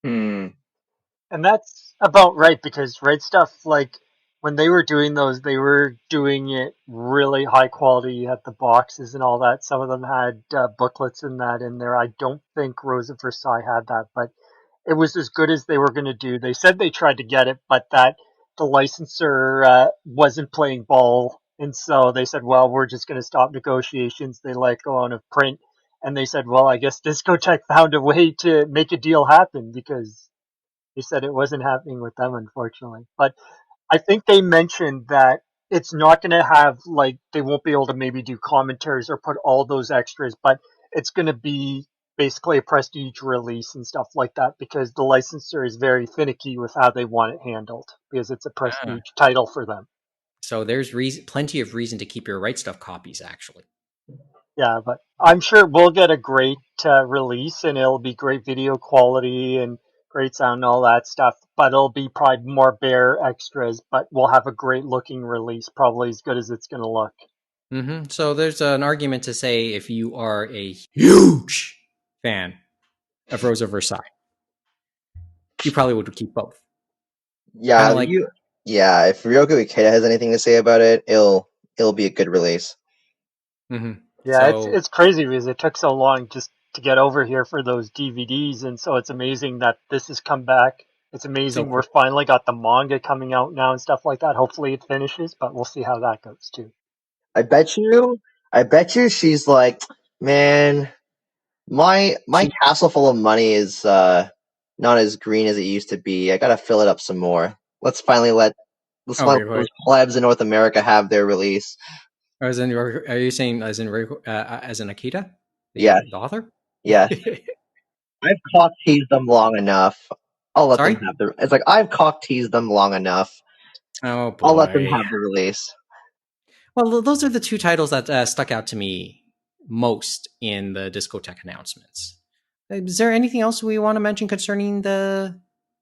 And that's about right, because Right Stuff, like when they were doing those, they were doing it really high quality. You had the boxes and all that. Some of them had booklets and that in there. I don't think Rose of Versailles had that, but it was as good as they were going to do. They said they tried to get it, but that the licensor wasn't playing ball. And so they said, well, we're just going to stop negotiations. They let go on of print. And they said, well, I guess Discotek found a way to make a deal happen, because they said it wasn't happening with them, unfortunately. But I think they mentioned that it's not going to have, like, they won't be able to maybe do commentaries or put all those extras, but it's going to be basically a prestige release and stuff like that, because the licensor is very finicky with how they want it handled, because it's a prestige title for them. So there's plenty of reason to keep your Right Stuff copies, actually. Yeah, but I'm sure we'll get a great release, and it'll be great video quality and great sound and all that stuff. But it'll be probably more bare extras, but we'll have a great looking release, probably as good as it's going to look. Mm-hmm. So there's an argument to say, if you are a huge fan of Rose of Versailles, you probably would keep both. Yeah, Like, if Ryogo Ikeda has anything to say about it, it'll be a good release. mm-hmm. Yeah, it's crazy, because it took so long just to get over here for those DVDs, and so it's amazing that this has come back. It's amazing we're finally got the manga coming out now and stuff like that. Hopefully it finishes, but we'll see how that goes too. I bet you she's like, man, my castle full of money is not as green as it used to be. I gotta fill it up some more. Let's finally let those plebs in North America have their release. Are you saying as in Akita? Yeah. The author? Yeah. I've cock teased them long enough. I'll let them have the. It's like I've cock teased them long enough. Oh boy! I'll let them have the release. Well, those are the two titles that stuck out to me most in the Discotek announcements. Is there anything else we want to mention concerning the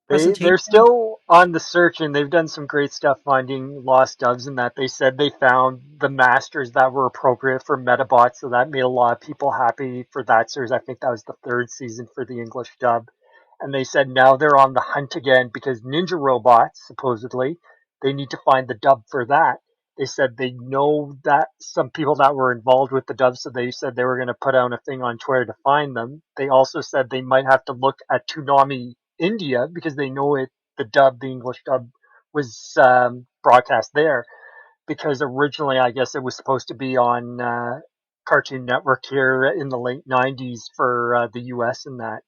presentation? They're still on the search, and they've done some great stuff finding lost doves, and that they said they found the masters that were appropriate for Metabots, so that made a lot of people happy for that series. I think that was the third season for the English dub. And they said now they're on the hunt again, because Ninja Robots, supposedly, they need to find the dub for that. They said they know that some people that were involved with the dub, so they said they were going to put out a thing on Twitter to find them. They also said they might have to look at Toonami India, because they know the English dub was broadcast there. because originally I guess it was supposed to be on Cartoon Network here in the late 90s for the US and that.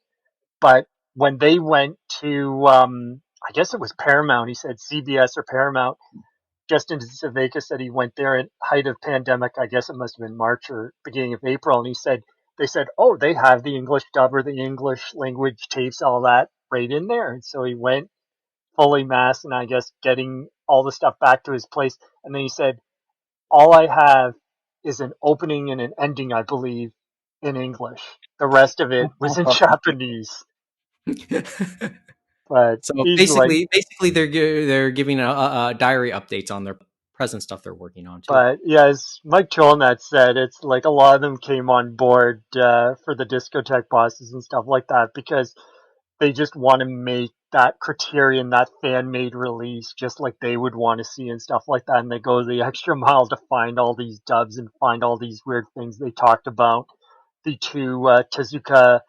But when they went to, I guess it was Paramount, he said CBS or Paramount, Justin Savakis said he went there at height of pandemic. I guess it must have been March or beginning of April. And he said, they said, oh, they have the English dub or the English language tapes, all that right in there. And so he went fully masked and I guess getting all the stuff back to his place. And then he said, all I have is an opening and an ending, I believe, in English. The rest of it was in Japanese. But So he's like, basically, they're giving a diary updates on their present stuff they're working on too. but yeah, as Mike Cholnat said, it's like a lot of them came on board for the Discotek bosses and stuff like that because they just want to make that Criterion, that fan-made release, just like they would want to see and stuff like that. And they go the extra mile to find all these dubs and find all these weird things. They talked about the two Tezuka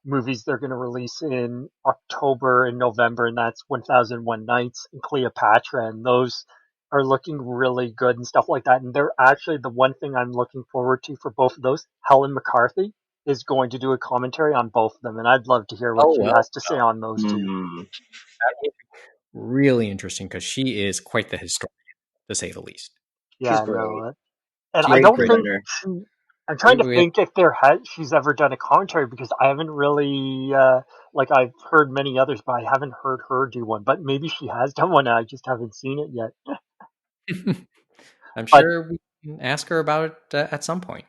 movies they're going to release in October and November, and that's 1001 Nights and Cleopatra, and those are looking really good and stuff like that. And they're actually the one thing I'm looking forward to for both of those. Helen McCarthy is going to do a commentary on both of them, and I'd love to hear what Oh she well, has to say on those two. really interesting because she is quite the historian, to say the least. Yeah, She's great. no, and I She's Great don't think presenter. I'm trying to we- think if she's ever done a commentary because I haven't really like I've heard many others, but I haven't heard her do one. But maybe she has done one, and I just haven't seen it yet. I'm But sure we can ask her about it at some point.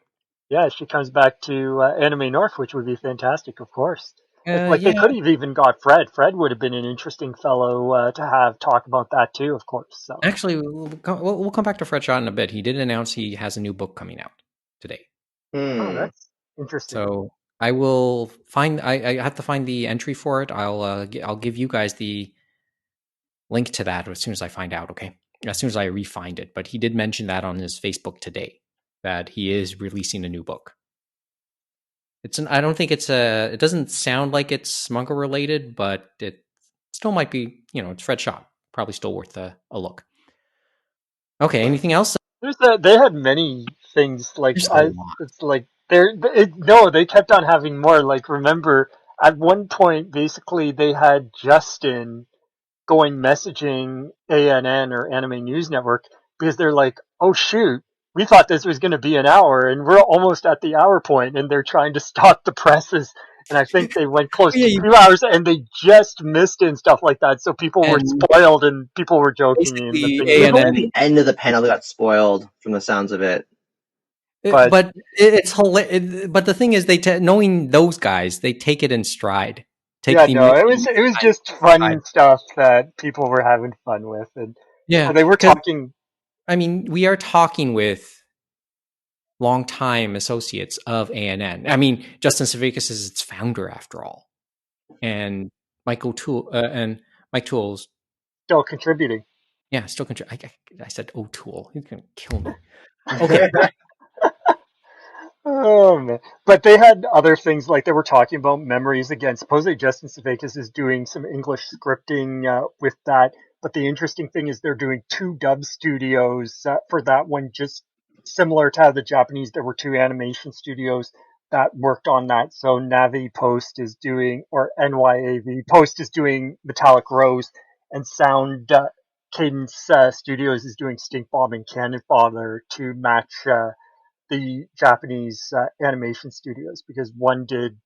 yeah, she comes back to Anime North, which would be fantastic, of course. It's like they Yeah, could have even got Fred. Fred would have been an interesting fellow to have talk about that too, of course. So actually, we'll come back to Fred Shot in a bit. He did announce he has a new book coming out today. oh, Hmm. that's interesting. So I will find. I have to find the entry for it. I'll give you guys the link to that as soon as I find out. Okay, as soon as I refind it. But he did mention that on his Facebook today that he is releasing a new book. I don't think it doesn't sound like it's manga related, but it still might be. It's Fred Shot. Probably still worth a look. Okay, anything else? They had many things like There's a lot. it's like no, they kept on having more. Like remember at one point, basically they had Justin going messaging ANN or Anime News Network because they're like, oh shoot, we thought this was going to be an hour and we're almost at the hour point and they're trying to stop the presses. And I think they went close Yeah, to 2 hours and they just missed it and stuff like that. So people were and spoiled and people were joking in the basically things. It was ANN. only the end of the panel that got spoiled from the sounds of it. But But it's hilarious. But the thing is, knowing those guys, they take it in stride. Take yeah, the no, mission it was in just stride. fun stuff that people were having fun with. And Yeah, so they were because talking. I mean, we are talking with longtime associates of ANN. I mean, Justin Savakis is its founder, after all, and Mike Toole's. Still contributing. Yeah, still I said O'Toole. He's gonna kill me. Okay, Oh man! But they had other things like they were talking about memories again. Supposedly Justin Savakis is doing some English scripting with that. But the interesting thing is they're doing two dub studios for that one, just similar to how the Japanese. There were two animation studios that worked on that. So Navi Post is doing, or NYAV Post is doing Metallic Rose, and Sound Cadence Studios is doing Stink Bomb and Cannon Father to match. The Japanese animation studios because one did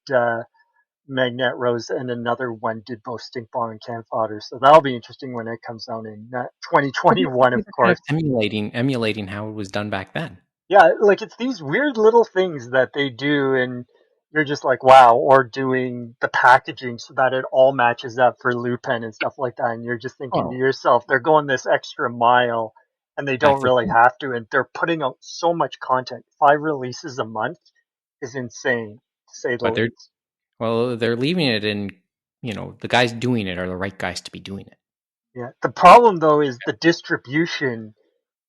Magnet Rose and another one did both Stink Bomb and Can Fodder. So that'll be interesting when it comes out in 2021, of they're kind course. of emulating how it was done back then. Yeah, like it's these weird little things that they do, and you're just like, wow, or doing the packaging so that it all matches up for Lupin and stuff like that. And you're just thinking to Oh, yourself, they're going this extra mile and they I don't think, really have to. And they're putting out so much content. 5 releases a month is insane, to say the but least. they're leaving it in. The guys doing it are the right guys to be doing it. Yeah. The problem, though, is the distribution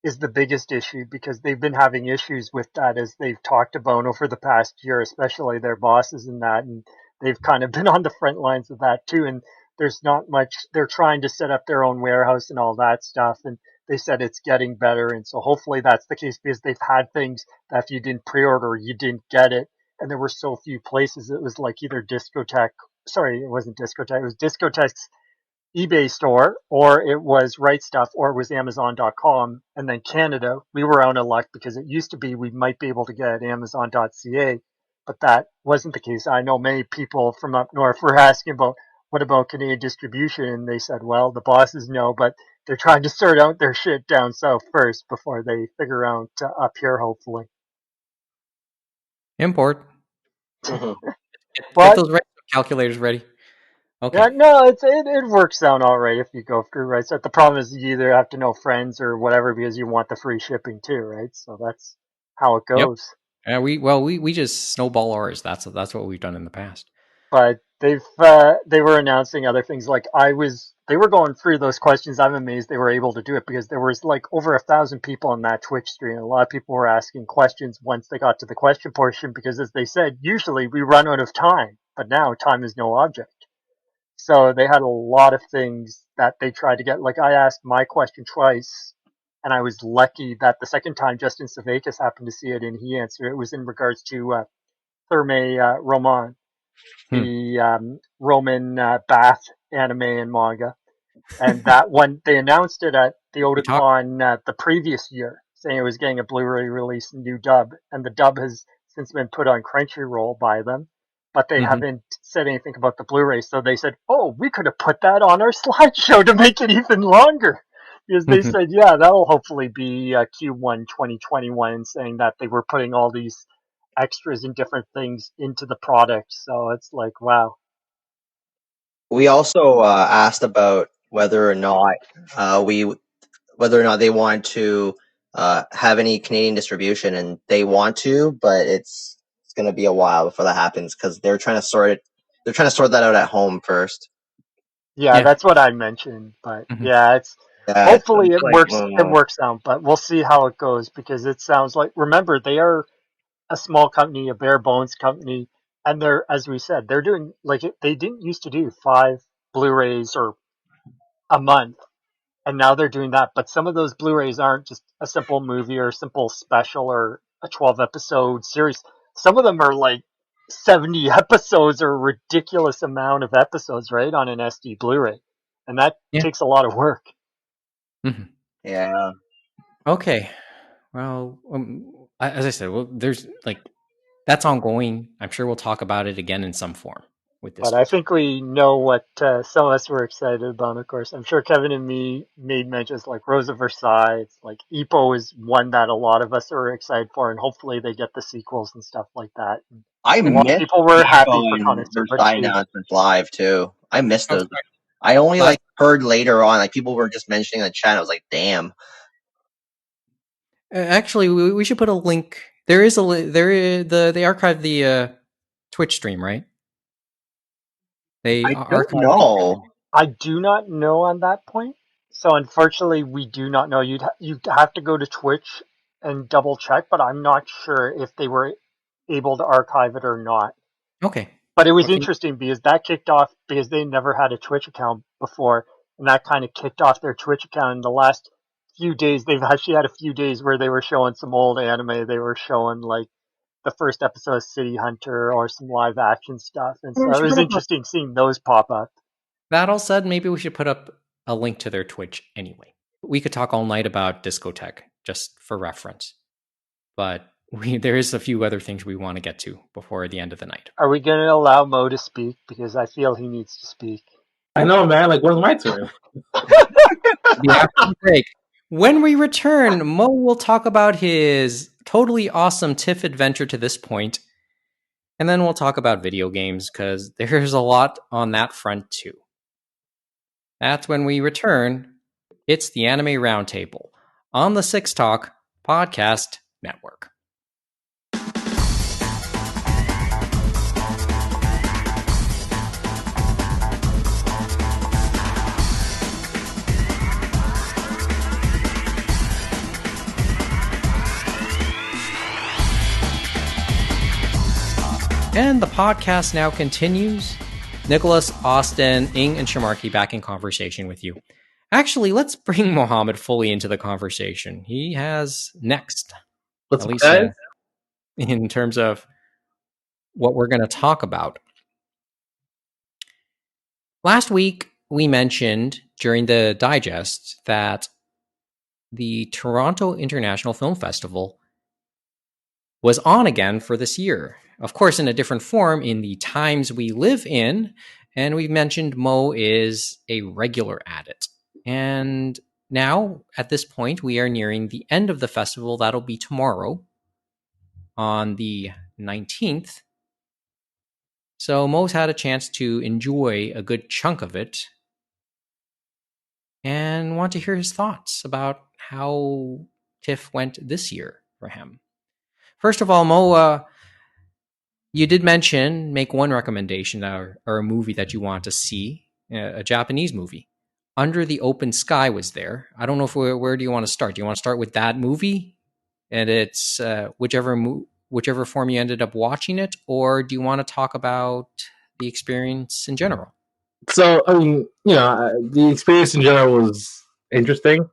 is the biggest issue because they've been having issues with that as they've talked about over the past year, especially their bosses and that, and they've kind of been on the front lines of that too. And there's not much. They're trying to set up their own warehouse and all that stuff, and they said it's getting better. And so hopefully that's the case, because they've had things that if you didn't pre-order, you didn't get it. And there were so few places. It was like either Discotek, sorry, it wasn't Discotek, it was Discotek's eBay store, or it was Right Stuff, or it was Amazon.com. And then Canada, we were out of luck because it used to be we might be able to get Amazon.ca, but that wasn't the case. I know many people from up north were asking about what about Canadian distribution, and they said, well, the bosses know, but they're trying to sort out their shit down south first before they figure out up here, hopefully. Import. Mhm. Get those calculators ready. Okay. Yeah, no, it works out all right if you go through Right Stuff. The problem is you either have to know friends or whatever because you want the free shipping too, right? So that's how it Yep. goes. We just snowball ours. That's what we've done in the past. But they were announcing other things. Like they were going through those questions. I'm amazed they were able to do it because there was like over 1,000 people on that Twitch stream. A lot of people were asking questions once they got to the question portion because, as they said, usually we run out of time, but now time is no object. So they had a lot of things that they tried to get. Like I asked my question twice, and I was lucky that the second time Justin Savakis happened to see it and he answered. It was in regards to Therme Roman, the Roman bath anime and manga. And that one, they announced it at the Otakon the previous year, saying it was getting a Blu-ray release and new dub. And the dub has since been put on Crunchyroll by them, but they haven't said anything about the Blu-ray. So they said, oh, we could have put that on our slideshow to make it even longer. Because they said, yeah, that'll hopefully be Q1 2021, saying that they were putting all these extras and different things into the product. So it's like, wow. We also asked about whether or not they want to have any Canadian distribution, and they want to, but it's going to be a while before that happens because they're trying to sort it. They're trying to sort that out at home first. Yeah, that's what I mentioned. But yeah, it's hopefully it like, works. It works out, but we'll see how it goes because it sounds like. Remember, they are a small company, a bare bones company, and they're, as we said, they're doing like they didn't used to do 5 Blu-rays or a month, and now they're doing that. But some of those Blu-rays aren't just a simple movie or a simple special or a 12-episode series. Some of them are like 70 episodes or a ridiculous amount of episodes, right, on an SD Blu-ray, and that takes a lot of work. Yeah. Okay. Well, as I said, there's like that's ongoing. I'm sure we'll talk about it again in some form with this. But I think we know what some of us were excited about. Of course, I'm sure Kevin and me made mentions like Rosa Versailles. Like Ipo is one that a lot of us are excited for, and hopefully they get the sequels and stuff like that. I missed people were happy for Versailles announcements live too. I missed those. I only heard later on, like people were just mentioning in the chat. I was like, damn. Actually, we should put a link. There is they archived the Twitch stream, right? I don't know. I do not know on that point. So unfortunately, we do not know. You'd have to go to Twitch and double check, but I'm not sure if they were able to archive it or not. Okay. But it was interesting because that kicked off because they never had a Twitch account before, and that kind of kicked off their Twitch account. In the last few days, they've actually had a few days where they were showing some old anime. They were showing like the first episode of City Hunter or some live action stuff, and so it was interesting seeing those pop up. That all said, maybe we should put up a link to their Twitch anyway. We could talk all night about Discotek just for reference, but there is a few other things we want to get to before the end of the night. Are we going to allow Mo to speak? Because I feel he needs to speak. I know, man. Like, when's my turn? Break. When we return, Mo will talk about his totally awesome TIFF adventure to this point, and then we'll talk about video games, because there's a lot on that front too. That's when we return. It's the Anime Roundtable on the Six Talk Podcast Network. And the podcast now continues. Nicholas, Austin, Ing, and Shamarki back in conversation with you. Actually, let's bring Mohammed fully into the conversation. He has next, What's at up, least guys? in terms of what we're going to talk about. Last week, we mentioned during the digest that the Toronto International Film Festival was on again for this year. Of course, in a different form in the times we live in. And we mentioned Mo is a regular at it. And now, at this point, we are nearing the end of the festival. That'll be tomorrow on the 19th. So Mo's had a chance to enjoy a good chunk of it and want to hear his thoughts about how TIFF went this year for him. First of all, Mo, you did make one recommendation or a movie that you want to see, a Japanese movie. Under the Open Sky was there. I don't know where do you want to start? Do you want to start with that movie, and it's whichever form you ended up watching it, or do you want to talk about the experience in general? So, I mean, the experience in general was interesting.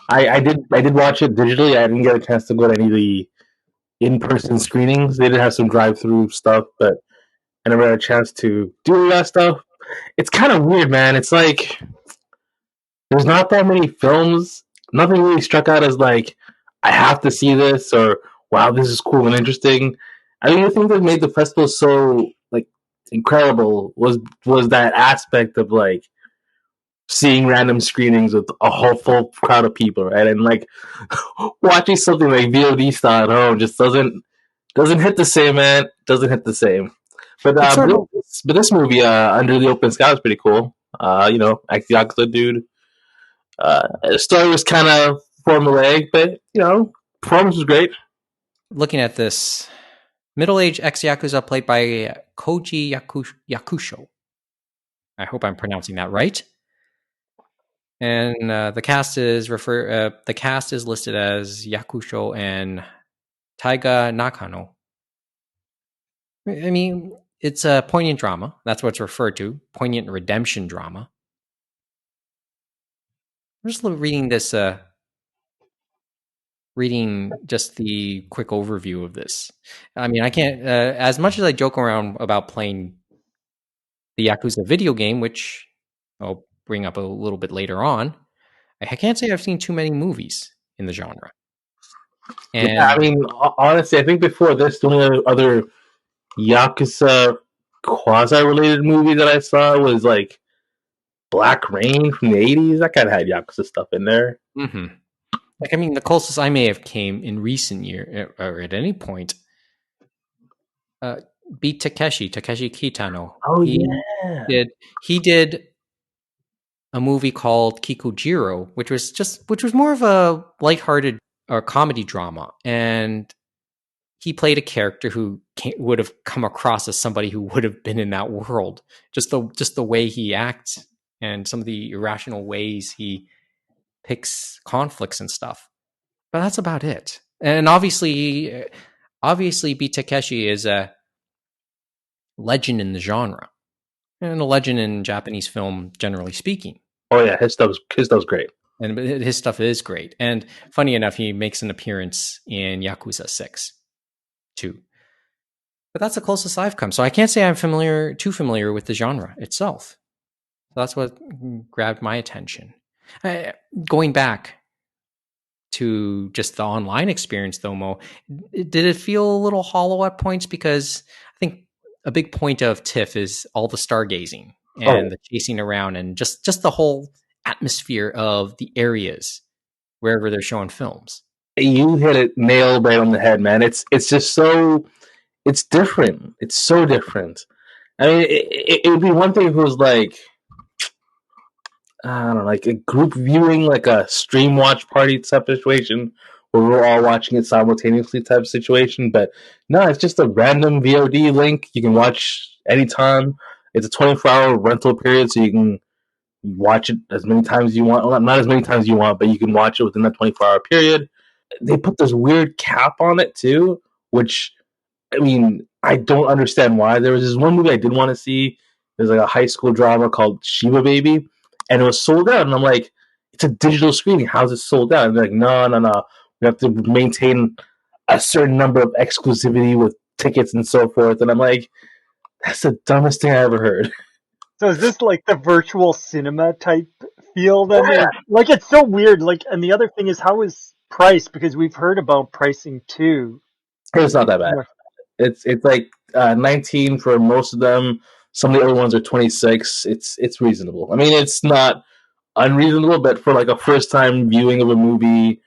I did watch it digitally. I didn't get a chance to go to any of the in-person screenings. They did have some drive-through stuff, but I never had a chance to do that stuff. It's kind of weird, man. It's like there's not that many films. Nothing really struck out as like I have to see this or wow, this is cool and interesting. I mean, the thing that made the festival so like incredible was that aspect of like seeing random screenings with a whole full crowd of people, right? And like watching something like VOD style at home just doesn't hit the same, man. Doesn't hit the same. But It's sort of this movie, Under the Open Sky, was pretty cool. Yakuza dude. The story was kind of formulaic, but performance was great. looking at this middle-aged ex-Yakuza played by Koji Yakusho. I hope I'm pronouncing that right. And the cast is listed as Yakusho and Taiga Nakano. I mean, it's a poignant drama. That's what it's referred to. Poignant redemption drama. I'm just reading just the quick overview of this. I mean, I can't, as much as I joke around about playing the Yakuza video game, which I'll bring up a little bit later on, I can't say I've seen too many movies in the genre. Yeah, And I mean, honestly, I think before this, the only other Yakuza quasi-related movie that I saw was like Black Rain from the '80s. That kind of had Yakuza stuff in there. mm-hmm. Like, I mean, the closest I may have came in recent year or at any point, beat Takeshi Kitano. Oh yeah. He did a movie called Kikujiro, which was more of a lighthearted or comedy drama, and he played a character who would have come across as somebody who would have been in that world. Just the way he acts and some of the irrational ways he picks conflicts and stuff. But that's about it. And obviously, Beat Takeshi is a legend in the genre and a legend in Japanese film, generally speaking. Oh yeah, his stuff's great. And his stuff is great. And funny enough, he makes an appearance in Yakuza 6 too. But that's the closest I've come. So I can't say I'm too familiar with the genre itself. So that's what grabbed my attention. Going back to just the online experience, though, Mo, did it feel a little hollow at points? Because I think a big point of TIFF is all the stargazing and the chasing around and just the whole atmosphere of the areas wherever they're showing films. You hit it nail right on the head, man. It's just so it's different. It's so different. I mean, it would be one thing if it was like I don't know, like a group viewing, like a stream watch party type situation where we're all watching it simultaneously type of situation. But no, it's just a random VOD link. You can watch anytime. It's a 24-hour rental period, so you can watch it as many times as you want. Well, not as many times as you want, but you can watch it within that 24-hour period. They put this weird cap on it too, which I mean, I don't understand why. There was this one movie I did want to see. There's like a high school drama called Shiba Baby, and it was sold out. And I'm like, it's a digital screening. How's it sold out? And they're like, no. We have to maintain a certain number of exclusivity with tickets and so forth. And I'm like, that's the dumbest thing I ever heard. So is this like the virtual cinema type feel then? Like it's so weird. Like, and the other thing is how is price? Because we've heard about pricing too. It's not that bad. It's like 19 for most of them. Some of the other ones are 26. It's reasonable. I mean, it's not unreasonable, but for like a first time viewing of a movie,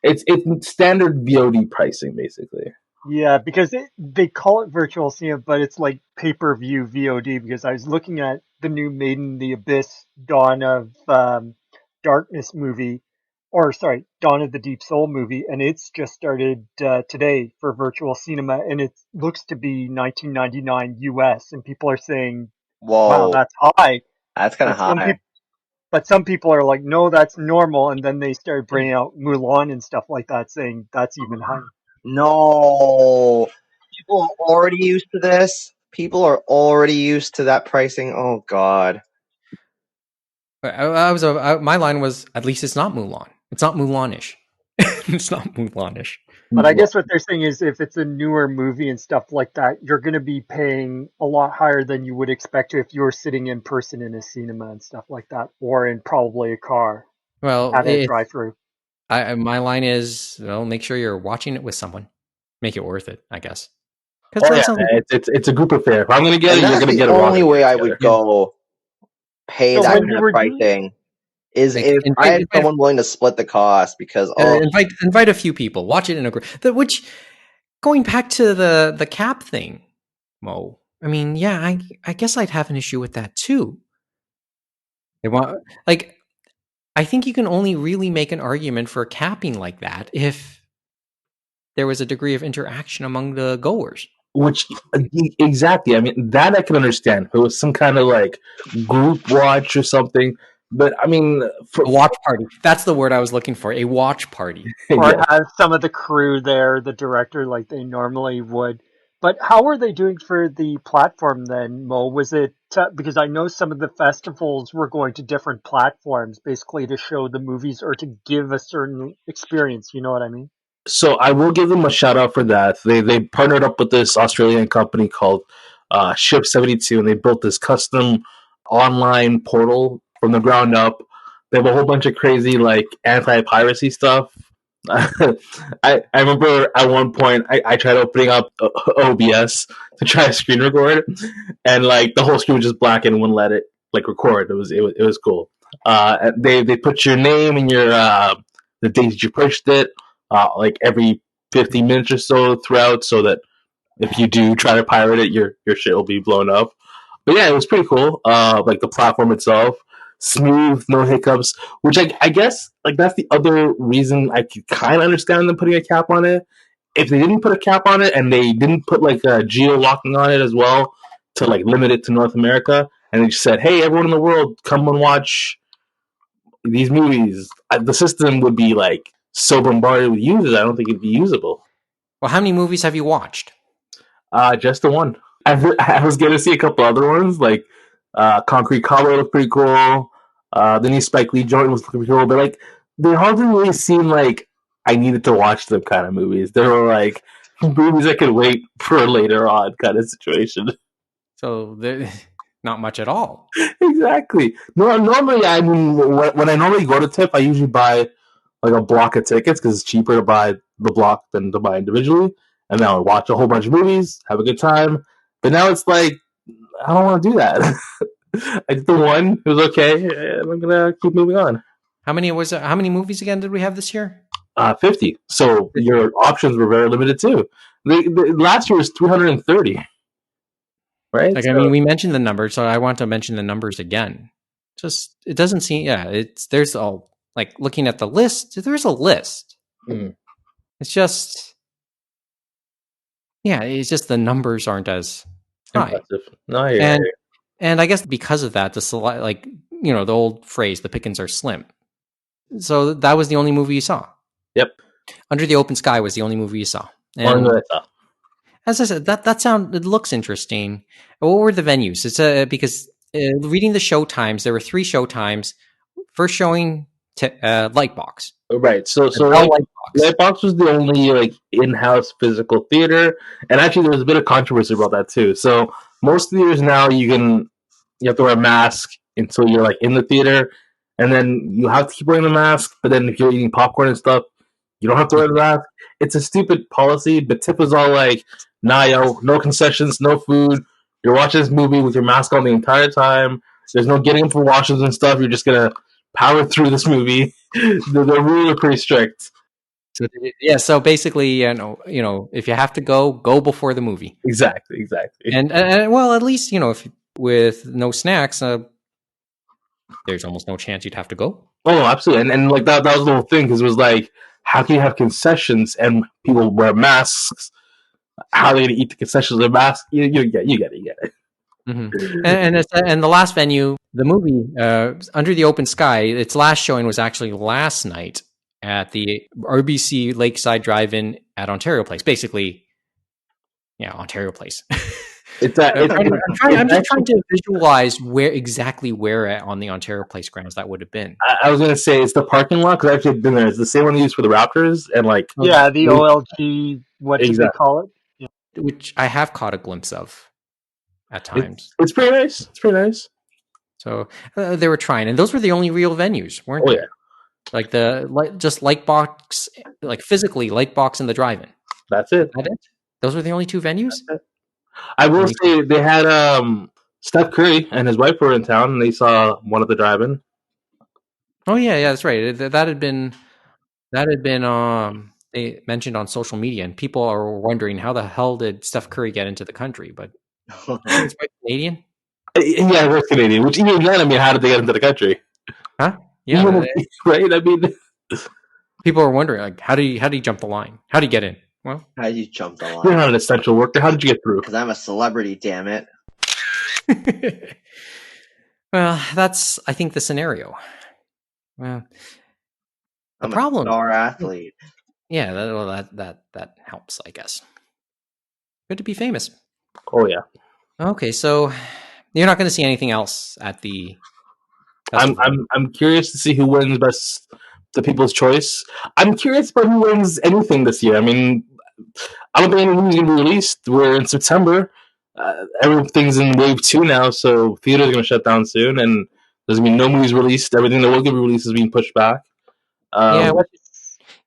it's standard VOD pricing basically. Yeah, because they call it virtual cinema, but it's like pay-per-view VOD. Because I was looking at the new Made in the Abyss Dawn of Darkness movie, or sorry, Dawn of the Deep Soul movie, and it's just started today for virtual cinema, and it looks to be $19.99 US, and people are saying, "Wow, Whoa, that's high." that's kind of But some high. people, but some people are like, "No, that's normal," and then they started bringing out Mulan and stuff like that, saying that's even higher. No, people are already used to this. People are already used to that pricing. Oh God. My line was, at least it's not Mulan. It's not Mulanish. It's not Mulanish. But I guess what they're saying is if it's a newer movie and stuff like that, you're going to be paying a lot higher than you would expect to if you were sitting in person in a cinema and stuff like that, or in probably a car Well, at a drive-through. my line is, make sure you're watching it with someone. Make it worth it, I guess. It's a group affair. If I'm going to get it, you're going to get it. The only way I would go pay So that when kind you of were pricing is if I had someone willing to split the cost because invite a few people, watch it in a group. Which, going back to the cap thing, Mo. I mean, yeah, I guess I'd have an issue with that too. I think you can only really make an argument for capping like that if there was a degree of interaction among the goers. Which exactly, I mean, that I can understand. If it was some kind of like group watch or something, but I mean, a watch party. That's the word I was looking for. A watch party, or have some of the crew there, the director, like they normally would. But how were they doing for the platform then, Mo? Was it because I know some of the festivals were going to different platforms, basically to show the movies or to give a certain experience. You know what I mean? So I will give them a shout out for that. They partnered up with this Australian company called Ship72, and they built this custom online portal from the ground up. They have a whole bunch of crazy like anti-piracy stuff. I remember at one point I tried opening up OBS to try to screen record, and like the whole screen was just black and wouldn't let it like record. It was cool. They put your name and your the date that you pushed it like every 15 minutes or so throughout, so that if you do try to pirate it, your shit will be blown up. But yeah, it was pretty cool. Like the platform itself, smooth, no hiccups. Which I guess like that's the other reason I could kind of understand them putting a cap on it. If they didn't put a cap on it and they didn't put like a geo locking on it as well to like limit it to North America, and they just said, "Hey, everyone in the world, come and watch these movies," the system would be like so bombarded with users. I don't think it'd be usable. Well, how many movies have you watched? Just the one. I was going to see a couple other ones, like Concrete Color looked pretty cool. The new Spike Lee joint was pretty cool, but like they all didn't really seem like I needed to watch them kind of movies. They were like movies I could wait for later on kind of situation. So not much at all. Exactly. No, normally, I mean, when I normally go to TIFF, I usually buy like a block of tickets because it's cheaper to buy the block than to buy individually. And then I'll watch a whole bunch of movies, have a good time. But now it's like, I don't want to do that. I did the one, it was okay, and I'm gonna keep moving on. How many movies again did we have this year? 50. So your options were very limited too. Last year was 330. Right? Like, I mean, we mentioned the numbers, so I want to mention the numbers again. Just, it doesn't seem, there's all, like, looking at the list, there's a list. It's just, it's just the numbers aren't as high. No, and I guess because of that, the old phrase, the pickings are slim. So that was the only movie you saw. Yep. Under the Open Sky was the only movie you saw. And as I said, it looks interesting. What were the venues? It's because reading the show times, there were 3 show times. First showing Lightbox. Right. So Bell Lightbox. Lightbox was the only like in-house physical theater, and actually there was a bit of controversy about that too. So most theaters now you have to wear a mask until you're like in the theater, and then you have to keep wearing the mask. But then if you're eating popcorn and stuff, you don't have to wear the mask. It's a stupid policy, but TIFF was all like, "Nah, yo, no concessions, no food. You're watching this movie with your mask on the entire time. There's no getting up for washes and stuff. You're just gonna power through this movie." The rules are pretty strict. So basically, if you have to go before the movie. Exactly. And well, at least if with no snacks, there's almost no chance you'd have to go. Oh, absolutely. And like that was the whole thing, because it was like, how can you have concessions and people wear masks? How are they going to eat the concessions with masks? You get it. Mm-hmm. And the last venue, the movie Under the Open Sky, its last showing was actually last night at the RBC Lakeside Drive-In at Ontario Place. Basically, Ontario Place. I'm just trying to visualize where on the Ontario Place grounds that would have been. I was going to say it's the parking lot, because I've actually been there. It's the same one they use for the Raptors, and like the OLG. What do they call it? Yeah. Which I have caught a glimpse of at times. It's pretty nice. So they were trying, and those were the only real venues, weren't they? Yeah. Like just Lightbox, like physically Lightbox and the drive-in. That's it. Those were the only two venues. I will say they had Steph Curry and his wife were in town, and they saw one at the drive-in. Oh yeah, that's right. That had been they mentioned on social media, and people are wondering how the hell did Steph Curry get into the country? But his wife Canadian. Yeah, we're Canadian. Which even then, I mean, how did they get into the country? Huh? Yeah, right. I mean, people are wondering, like, how do you jump the line? How do you get in? Well, how did you jump the line? You're not an essential worker. How did you get through? Because I'm a celebrity, damn it. Well, that's, I think, the scenario. Well, the problem, a star athlete. Yeah, that helps, I guess. Good to be famous. Oh yeah. Okay, so you're not going to see anything else at the festival. I'm curious to see who wins best the People's Choice. I'm curious about who wins anything this year. I mean, I don't think anything's going to be released. We're in September. Everything's in wave 2 now, so theaters are going to shut down soon, and there's going to be no movies released. Everything that was going to be released is being pushed back.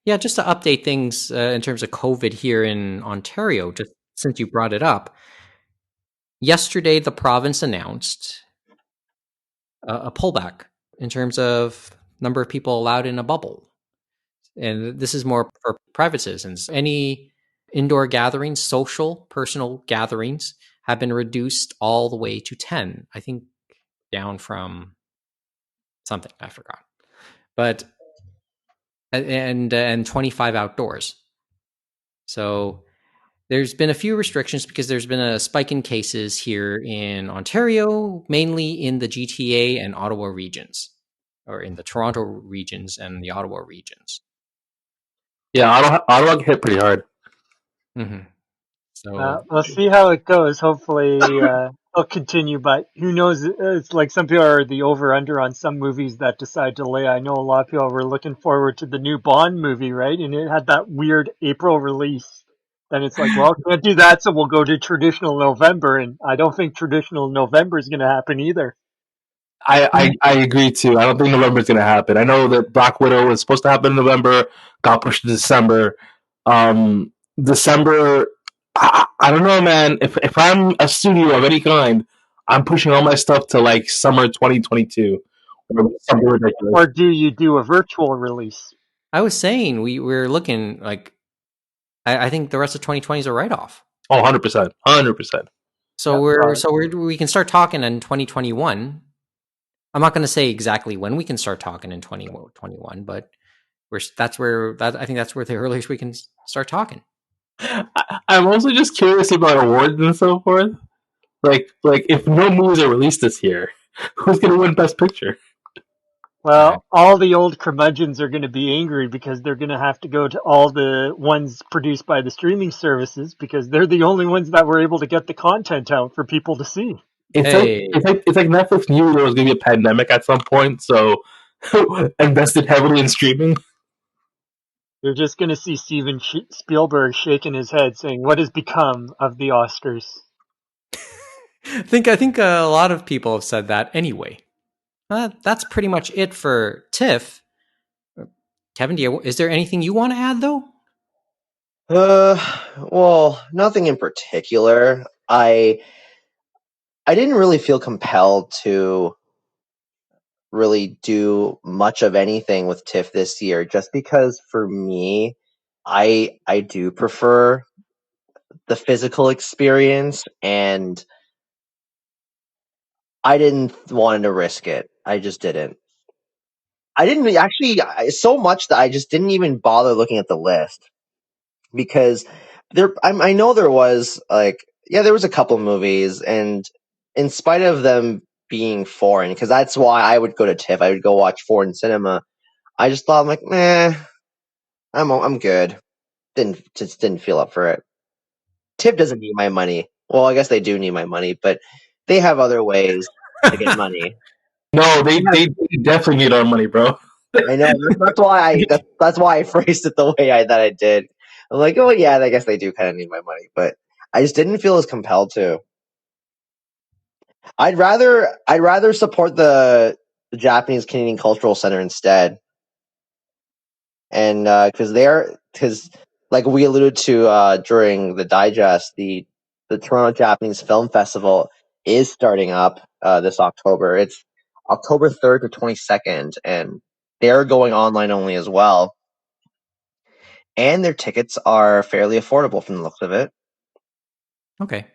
Just to update things in terms of COVID here in Ontario, just since you brought it up, yesterday the province announced a pullback in terms of number of people allowed in a bubble. And this is more for private citizens. Any indoor gatherings, social, personal gatherings have been reduced all the way to 10. I think down from something, I forgot. But and 25 outdoors. So there's been a few restrictions because there's been a spike in cases here in Ontario, mainly in the GTA and Ottawa regions, or in the Toronto regions and the Ottawa regions. Yeah, Ottawa get hit pretty hard. Mm-hmm. So we'll see how it goes. Hopefully, it'll continue. But who knows? It's like some people are the over/under on some movies that decide to delay. I know a lot of people were looking forward to the new Bond movie, right? And it had that weird April release. Then it's like, well, can't do that, so we'll go to traditional November. And I don't think traditional November is going to happen either. I agree too. I don't think November is going to happen. I know that Black Widow was supposed to happen in November, got pushed to December. December, I don't know, man. If I'm a studio of any kind, I'm pushing all my stuff to like summer 2022 or something ridiculous. Or do you do a virtual release? I was saying we're looking like I think the rest of 2020 is a write-off. Oh, 100%. 100%. So we can start talking in 2021. I'm not going to say exactly when we can start talking in 2021, but I think that's where the earliest we can start talking. I'm also just curious about awards and so forth. Like if no movies are released this year, who's going to win Best Picture? Well, all the old curmudgeons are going to be angry because they're going to have to go to all the ones produced by the streaming services because they're the only ones that were able to get the content out for people to see. It's like Netflix knew there was going to be a pandemic at some point, so invested heavily in streaming. You're just going to see Steven Spielberg shaking his head, saying, "What has become of the Oscars?" I think a lot of people have said that anyway. That's pretty much it for TIFF. Kevin, is there anything you want to add though? Well, nothing in particular. I didn't really feel compelled to really do much of anything with TIFF this year, just because for me, I do prefer the physical experience, and I didn't want to risk it. I just didn't. I didn't actually so much that I just didn't even bother looking at the list, because I know there was there was a couple movies, and in spite of them being foreign, because that's why I would go to TIFF. I would go watch foreign cinema. I just thought, I'm like, nah, I'm good. Didn't feel up for it. TIFF doesn't need my money. Well, I guess they do need my money, but they have other ways to get money. No, They have, they definitely need our money, bro. I know that's why I phrased it the way that I did. I'm like, oh yeah, I guess they do kind of need my money, but I just didn't feel as compelled to. I'd rather support the Japanese Canadian Cultural Center instead, and because like we alluded to during the digest, the Toronto Japanese Film Festival is starting up this October. It's October 3rd to 22nd, and they're going online only as well. And their tickets are fairly affordable from the looks of it. Okay.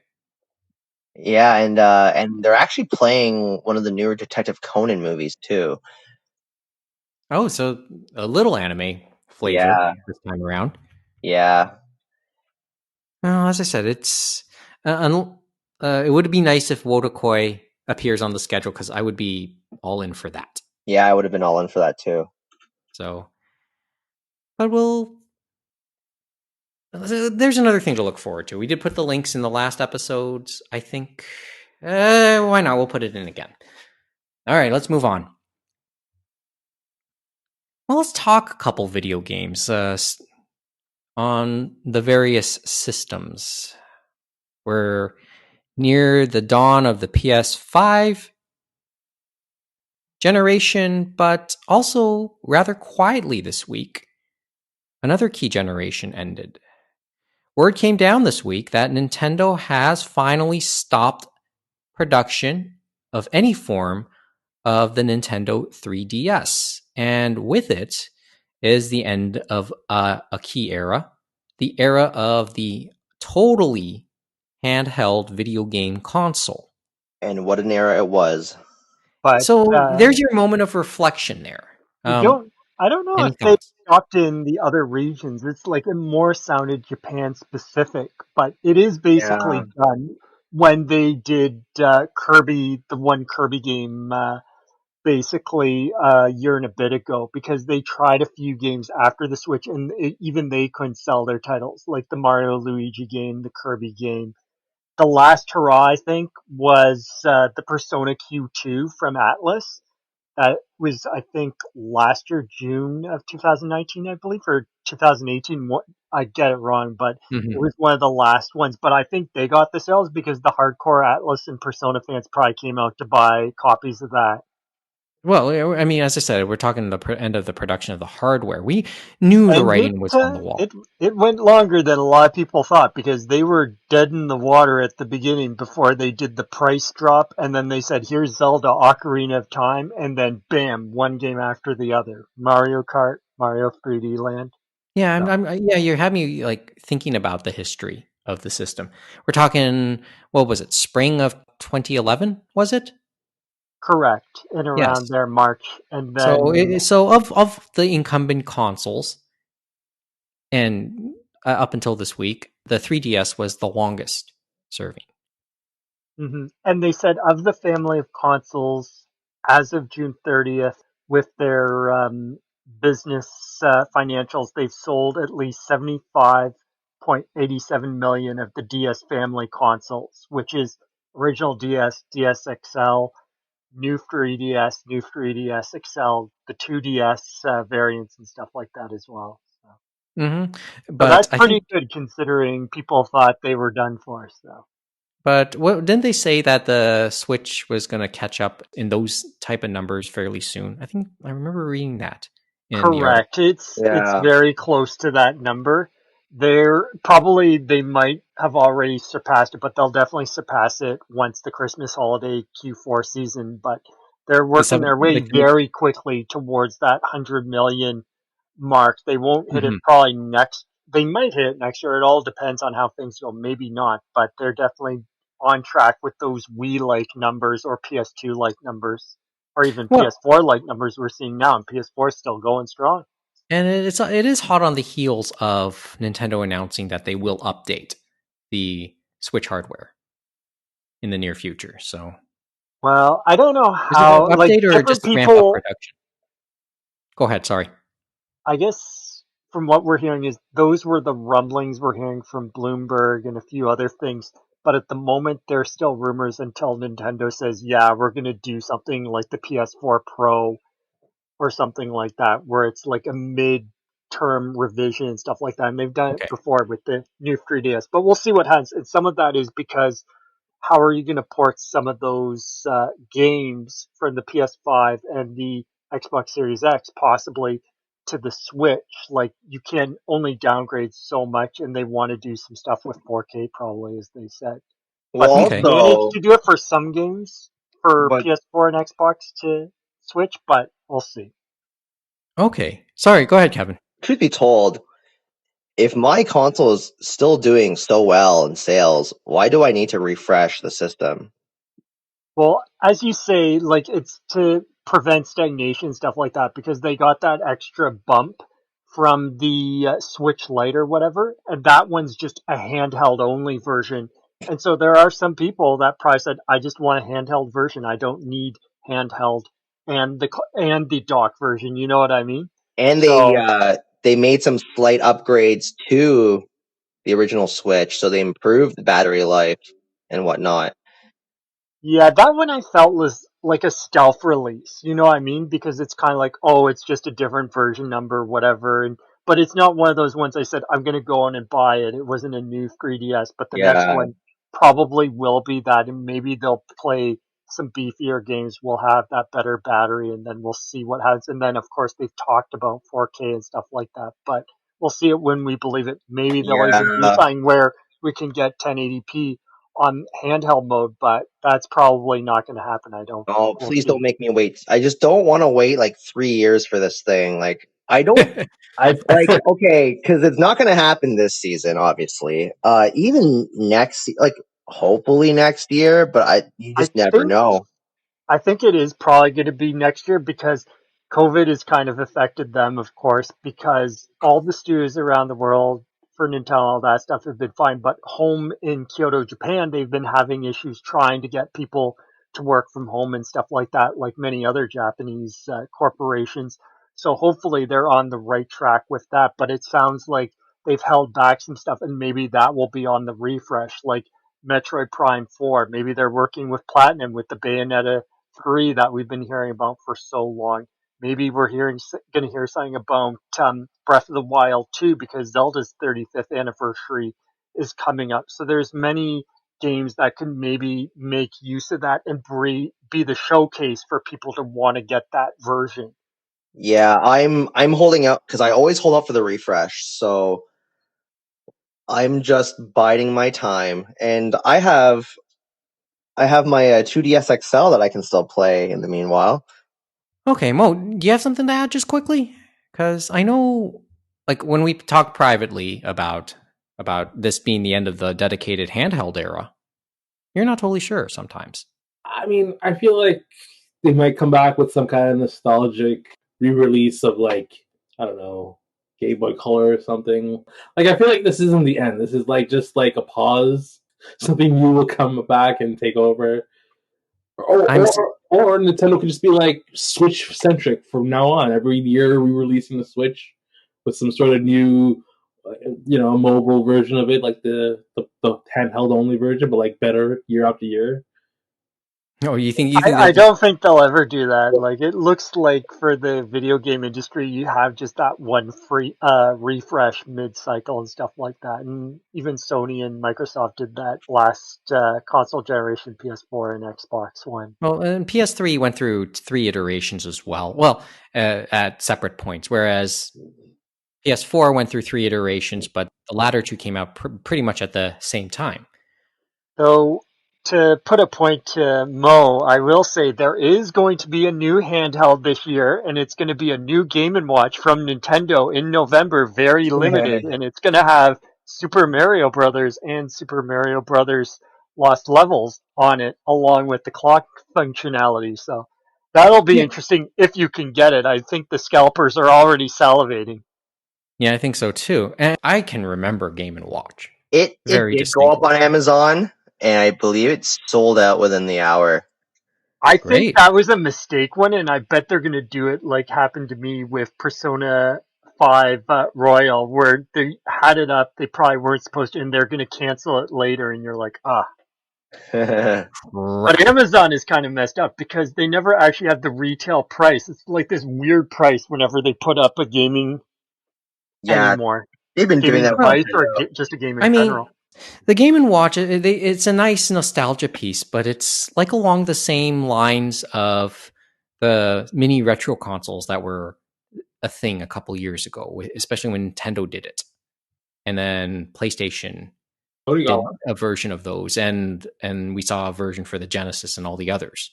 Yeah, and they're actually playing one of the newer Detective Conan movies too. Oh, so a little anime flavor Yeah, this time around. yeah, Well, as I said, it would be nice if Wodokoi appears on the schedule because I would be all in for that. yeah. I would have been all in for that too. So, but there's another thing to look forward to. We did put the links in the last episodes, I think. Why not? We'll put it in again. All right, let's move on. Well, let's talk a couple video games on the various systems. We're near the dawn of the PS5 generation, but also rather quietly this week, another key generation ended. Word came down this week that Nintendo has finally stopped production of any form of the Nintendo 3DS. And with it is the end of a key era, the era of the totally handheld video game console. And what an era it was. But So there's your moment of reflection there. I don't know Any if they thoughts? stopped in the other regions. It's like it more sounded Japan specific, but it is basically Yeah. done when they did Kirby, the one Kirby game, basically a year and a bit ago, because they tried a few games after the Switch, and even they couldn't sell their titles, like the Mario Luigi game, the Kirby game. The last hurrah, I think, was the Persona Q2 from Atlas. That was, I think, last year, June of 2019, I believe, or 2018. I get it wrong, but it Mm-hmm. was one of the last ones. But I think they got the sales because the hardcore Atlas and Persona fans probably came out to buy copies of that. Well, I mean, as I said, we're talking the end of the production of the hardware. We knew the And writing was on the wall. it went longer than a lot of people thought, because they were dead in the water at the beginning before they did the price drop, and then they said, "Here's Zelda: Ocarina of Time," and then bam, one game after the other: Mario Kart, Mario 3D Land. Yeah, So, yeah, you have me like thinking about the history of the system. We're talking, what was it? Spring of 2011, was it? correct, in around Yes. there, March, and So, then of the incumbent consoles, and up until this week, the 3DS was the longest serving. and they said of the family of consoles as of June 30th, with their business financials, they've sold at least 75.87 million of the DS family consoles, which is original DS, DS XL, new 3DS, new 3DS XL, the 2DS variants and stuff like that as well. Hmm. So But that's I think, pretty good considering people thought they were done for. So but what didn't they say that the Switch was going to catch up in those type of numbers fairly soon? I think I remember reading that in the article. correct. It's Yeah. very close to that number. They might have already surpassed it, but they'll definitely surpass it once the Christmas holiday Q4 season. But they're working their way very quickly towards that 100 million mark. They won't hit it Mhm. probably next. They might hit it next year. It all depends on how things go. Maybe not, but they're definitely on track with those Wii like numbers or PS2 like numbers, or even Well, PS4 like numbers we're seeing now. And PS4 is still going strong. and it is hot on the heels of Nintendo announcing that they will update the Switch hardware in the near future. So, Well, I don't know is it an how. Like update or different just ramp up people, production? Go ahead. Sorry. I guess from what we're hearing is those were the rumblings we're hearing from Bloomberg and a few other things. But at the moment, they're still rumors until Nintendo says, yeah, we're going to do something like the PS4 Pro or something like that, where it's like a mid-term revision and stuff like that. And they've done it Okay. before with the new 3DS. But we'll see what happens. And some of that is because how are you going to port some of those games from the PS5 and the Xbox Series X possibly to the Switch? Like you can only downgrade so much, and they want to do some stuff with 4K probably, as they said. Well, But they've Okay. managed also, to do it for some games for but PS4 and Xbox to Switch, but we'll see. Okay. Sorry. Go ahead, Kevin. truth be told, if my console is still doing so well in sales, why do I need to refresh the system? Well, as you say, like it's to prevent stagnation and stuff like that because they got that extra bump from the Switch Lite or whatever, and that one's just a handheld only version. And so there are some people that probably said, "I just want a handheld version. I don't need handheld and the dock version." You know what I mean? And So they made some slight upgrades to the original Switch, so they improved the battery life and whatnot. yeah, that one I felt was like a stealth release. You know what I mean? Because it's kind of like, oh, it's just a different version number, whatever. And but it's not one of those ones I said I'm gonna go on and buy it. It wasn't a new 3DS, but the next Yeah, one probably will be that, and maybe they'll play some beefier games. We'll have that better battery, and then we'll see what happens. And then of course they've talked about 4K and stuff like that, but we'll see it when we believe it. Maybe they'll even do yeah. something where we can get 1080p on handheld mode, but that's probably not going to happen. I don't think. Oh, We'll please don't see. make me wait. I just don't want to wait like 3 years for this thing. Like, I don't I've like, okay, because it's not going to happen this season, obviously. Even next, like, hopefully next year, but you I just never think know. I think it is probably going to be next year because COVID has kind of affected them, of course, because all the studios around the world for Nintendo, all that stuff have been fine. But home in Kyoto, Japan, they've been having issues trying to get people to work from home and stuff like that, like many other Japanese corporations. So hopefully they're on the right track with that. But it sounds like they've held back some stuff, and maybe that will be on the refresh, like Metroid Prime 4. Maybe they're working with Platinum with the Bayonetta 3 that we've been hearing about for so long. Maybe we're going to hear something about Breath of the Wild 2 because Zelda's 35th anniversary is coming up. So there's many games that can maybe make use of that and be the showcase for people to want to get that version. Yeah, I'm holding out because I always hold out for the refresh. So I'm just biding my time, and I have my 2DS XL that I can still play in the meanwhile. Okay, Mo, do you have something to add just quickly? Because I know, like, when we talk privately about this being the end of the dedicated handheld era, you're not totally sure sometimes. I mean, I feel like they might come back with some kind of nostalgic re-release of like, I don't know, Game Boy Color or something. Like, I feel like this isn't the end. This is like just like a pause. Something new will come back and take over. Or I'm Nintendo could just be like Switch centric from now on. Every year re-releasing the Switch with some sort of new, mobile version of it, like the handheld only version, but like better year after year. Oh, you think I they'll don't think they'll ever do that. Like it looks like for the video game industry, you have just that one free refresh mid-cycle and stuff like that. And even Sony and Microsoft did that last console generation, PS4 and Xbox One. well, and PS3 went through 3 iterations as well. Well, at separate points, whereas PS4 went through 3 iterations, but the latter two came out pretty much at the same time. So to put a point to Mo, I will say there is going to be a new handheld this year, and it's going to be a new Game and Watch from Nintendo in November, very limited, and it's going to have Super Mario Brothers and Super Mario Brothers Lost Levels on it, along with the clock functionality. So that'll be Yeah, interesting if you can get it. I think the scalpers are already salivating. yeah, I think so too. And I can remember Game and Watch It very did go up distinctly. on Amazon, and I believe it's sold out within the hour. I think Great. that was a mistake one, and I bet they're going to do it like happened to me with Persona 5 Royal, where they had it up, they probably weren't supposed to, and they're going to cancel it later, and you're like, ah. But Crap. Amazon is kind of messed up because they never actually have the retail price. It's like this weird price whenever they put up a gaming Yeah, anymore. they've been doing Gaming that with Well, device or Nintendo. just a game in I mean, general. the Game and Watch, it's a nice nostalgia piece, but it's like along the same lines of the mini retro consoles that were a thing a couple years ago, especially when Nintendo did it, and then PlayStation What do you did got? a version of those, and we saw a version for the Genesis and all the others.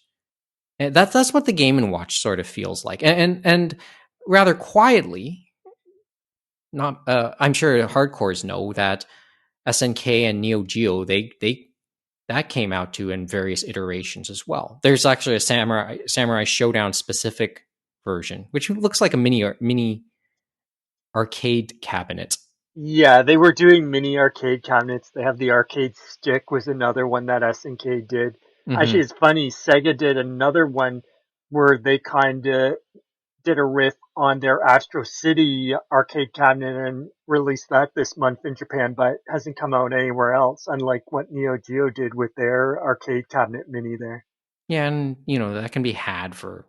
And that's what the Game and Watch sort of feels like, and rather quietly, not I'm sure hardcores know that SNK and Neo Geo they that came out to in various iterations as well. There's actually a Samurai Showdown specific version, which looks like a mini arcade cabinet. Yeah, they were doing mini arcade cabinets. They have the arcade stick was another one that SNK did. Actually, Mm-hmm. it's funny. Sega did another one where they kind of did a riff on their Astro City arcade cabinet and released that this month in Japan, but hasn't come out anywhere else, unlike what Neo Geo did with their arcade cabinet mini there. Yeah, and that can be had for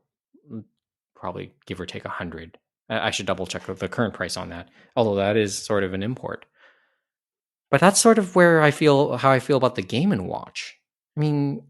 probably give or take 100. I should double check the current price on that, although that is sort of an import. But that's sort of where how I feel about the Game and Watch. I mean,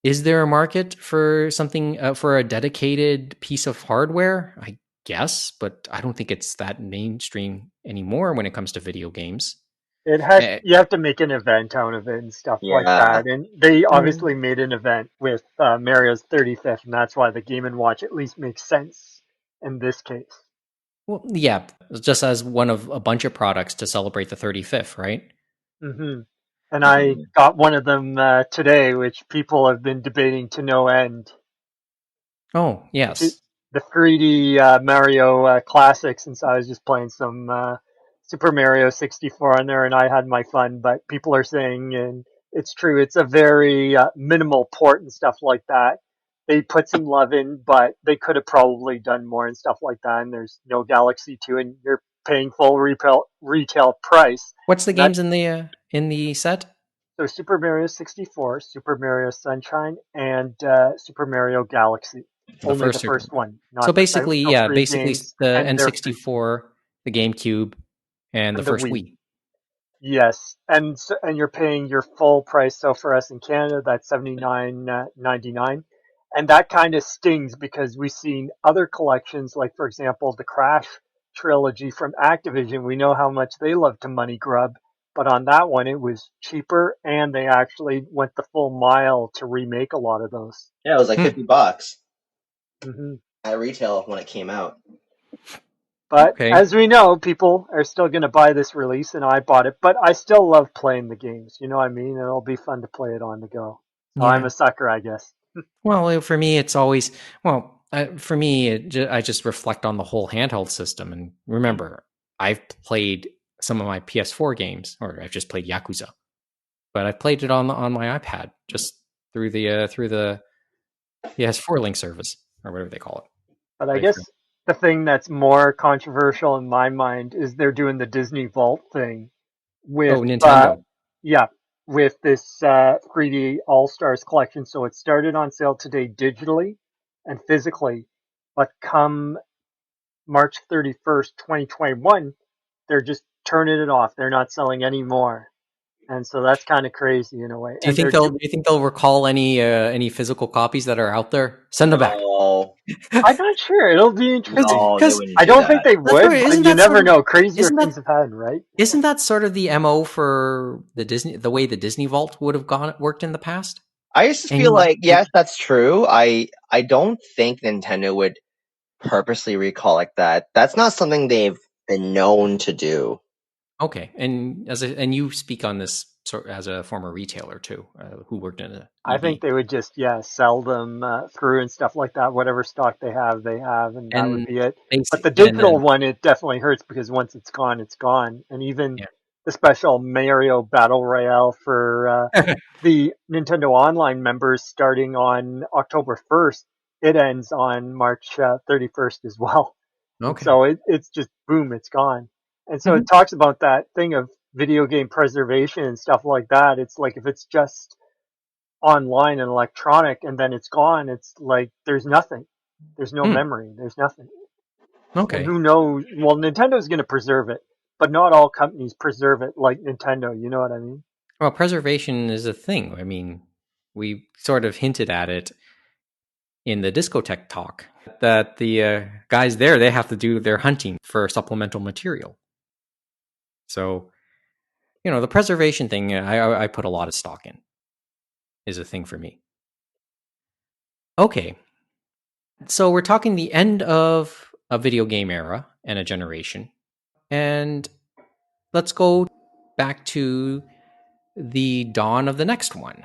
is there a market for something for a dedicated piece of hardware? I guess, but I don't think it's that mainstream anymore when it comes to video games. It has Eh, you have to make an event out of it and stuff like Yeah. that. And they I mean, obviously made an event with Mario's 35th, and that's why the Game and Watch at least makes sense in this case. well, yeah, just as one of a bunch of products to celebrate the 35th, right? And I Mhm. got one of them today, which people have been debating to no end. Oh, Which is yes. the 3D Mario Classic, since I was just playing some Super Mario 64 on there and I had my fun. But people are saying, and it's true, it's a very minimal port and stuff like that. They put some love in, but they could have probably done more and stuff like that. And there's no Galaxy 2, and you're paying full retail price. What's the And that games in the set? so Super Mario 64, Super Mario Sunshine, and Super Mario Galaxy. The Only the first two. first one, So not the second. basically, So yeah, three basically games, the and they're free. N64, the GameCube, and the And the first Wii. Wii. Yes, and you're paying your full price. So for us in Canada, that's 79.99, and that kind of stings because we've seen other collections, like for example the Crash trilogy from Activision. We know how much they love to money grub, but on that one it was cheaper, and they actually went the full mile to remake a lot of those. Yeah, it was like Hmm. $50 hmm at retail when it came out. But Okay. as we know, people are still going to buy this release, and I bought it. But I still love playing the games. You know what I mean? It'll be fun to play it on the go. So I'm Yeah. a sucker, I guess. Well, for me, it's always for me, I just reflect on the whole handheld system, and remember, I've played some of my PS4 games, or I've just played Yakuza, but I played it on my iPad just through the PS4 link service or whatever they call it. But I Play through. guess the thing that's more controversial in my mind is they're doing the Disney Vault thing with, Oh, Nintendo. yeah. with this 3D All Stars collection. So it started on sale today digitally and physically, but come March 31st, 2021, they're just turning it off. They're not selling any more. And so that's kind of crazy in a way. Do you And think they're they'll? Do you think they'll recall any physical copies that are out there? Send them back. No, I'm not sure. It'll be interesting. no, they Because wouldn't I do don't think that. they that's would, right. but Isn't you that sort never of? know. Crazier Isn't that? things have happened, right? Isn't that sort of the MO for the way the Disney Vault would have worked in the past? I just And feel like, yes, that's true. I don't think Nintendo would purposely recall like that. That's not something they've been known to do. okay, and and you speak on this as a former retailer too, who worked in a I think EB, they would just, sell them through and stuff like that. Whatever stock they have, and that would and be it. But basic, the and digital then one, it definitely hurts because once it's gone, it's gone. And even yeah, the special Mario Battle Royale for the Nintendo Online members starting on October 1st, it ends on March 31st as well. And okay, so it's just boom, it's gone. And so hmm it talks about that thing of video game preservation and stuff like that. It's like if it's just online and electronic and then it's gone, it's like there's nothing. There's no memory. There's nothing. And okay. who knows? Well, Nintendo's going to preserve it, but not all companies preserve it like Nintendo. You know what I mean? Well, preservation is a thing. I mean, we sort of hinted at it in the Discotek talk that the guys there they have to do their hunting for supplemental material. So the preservation thing, I put a lot of stock in, is a thing for me. Okay, so we're talking the end of a video game era and a generation, and let's go back to the dawn of the next one.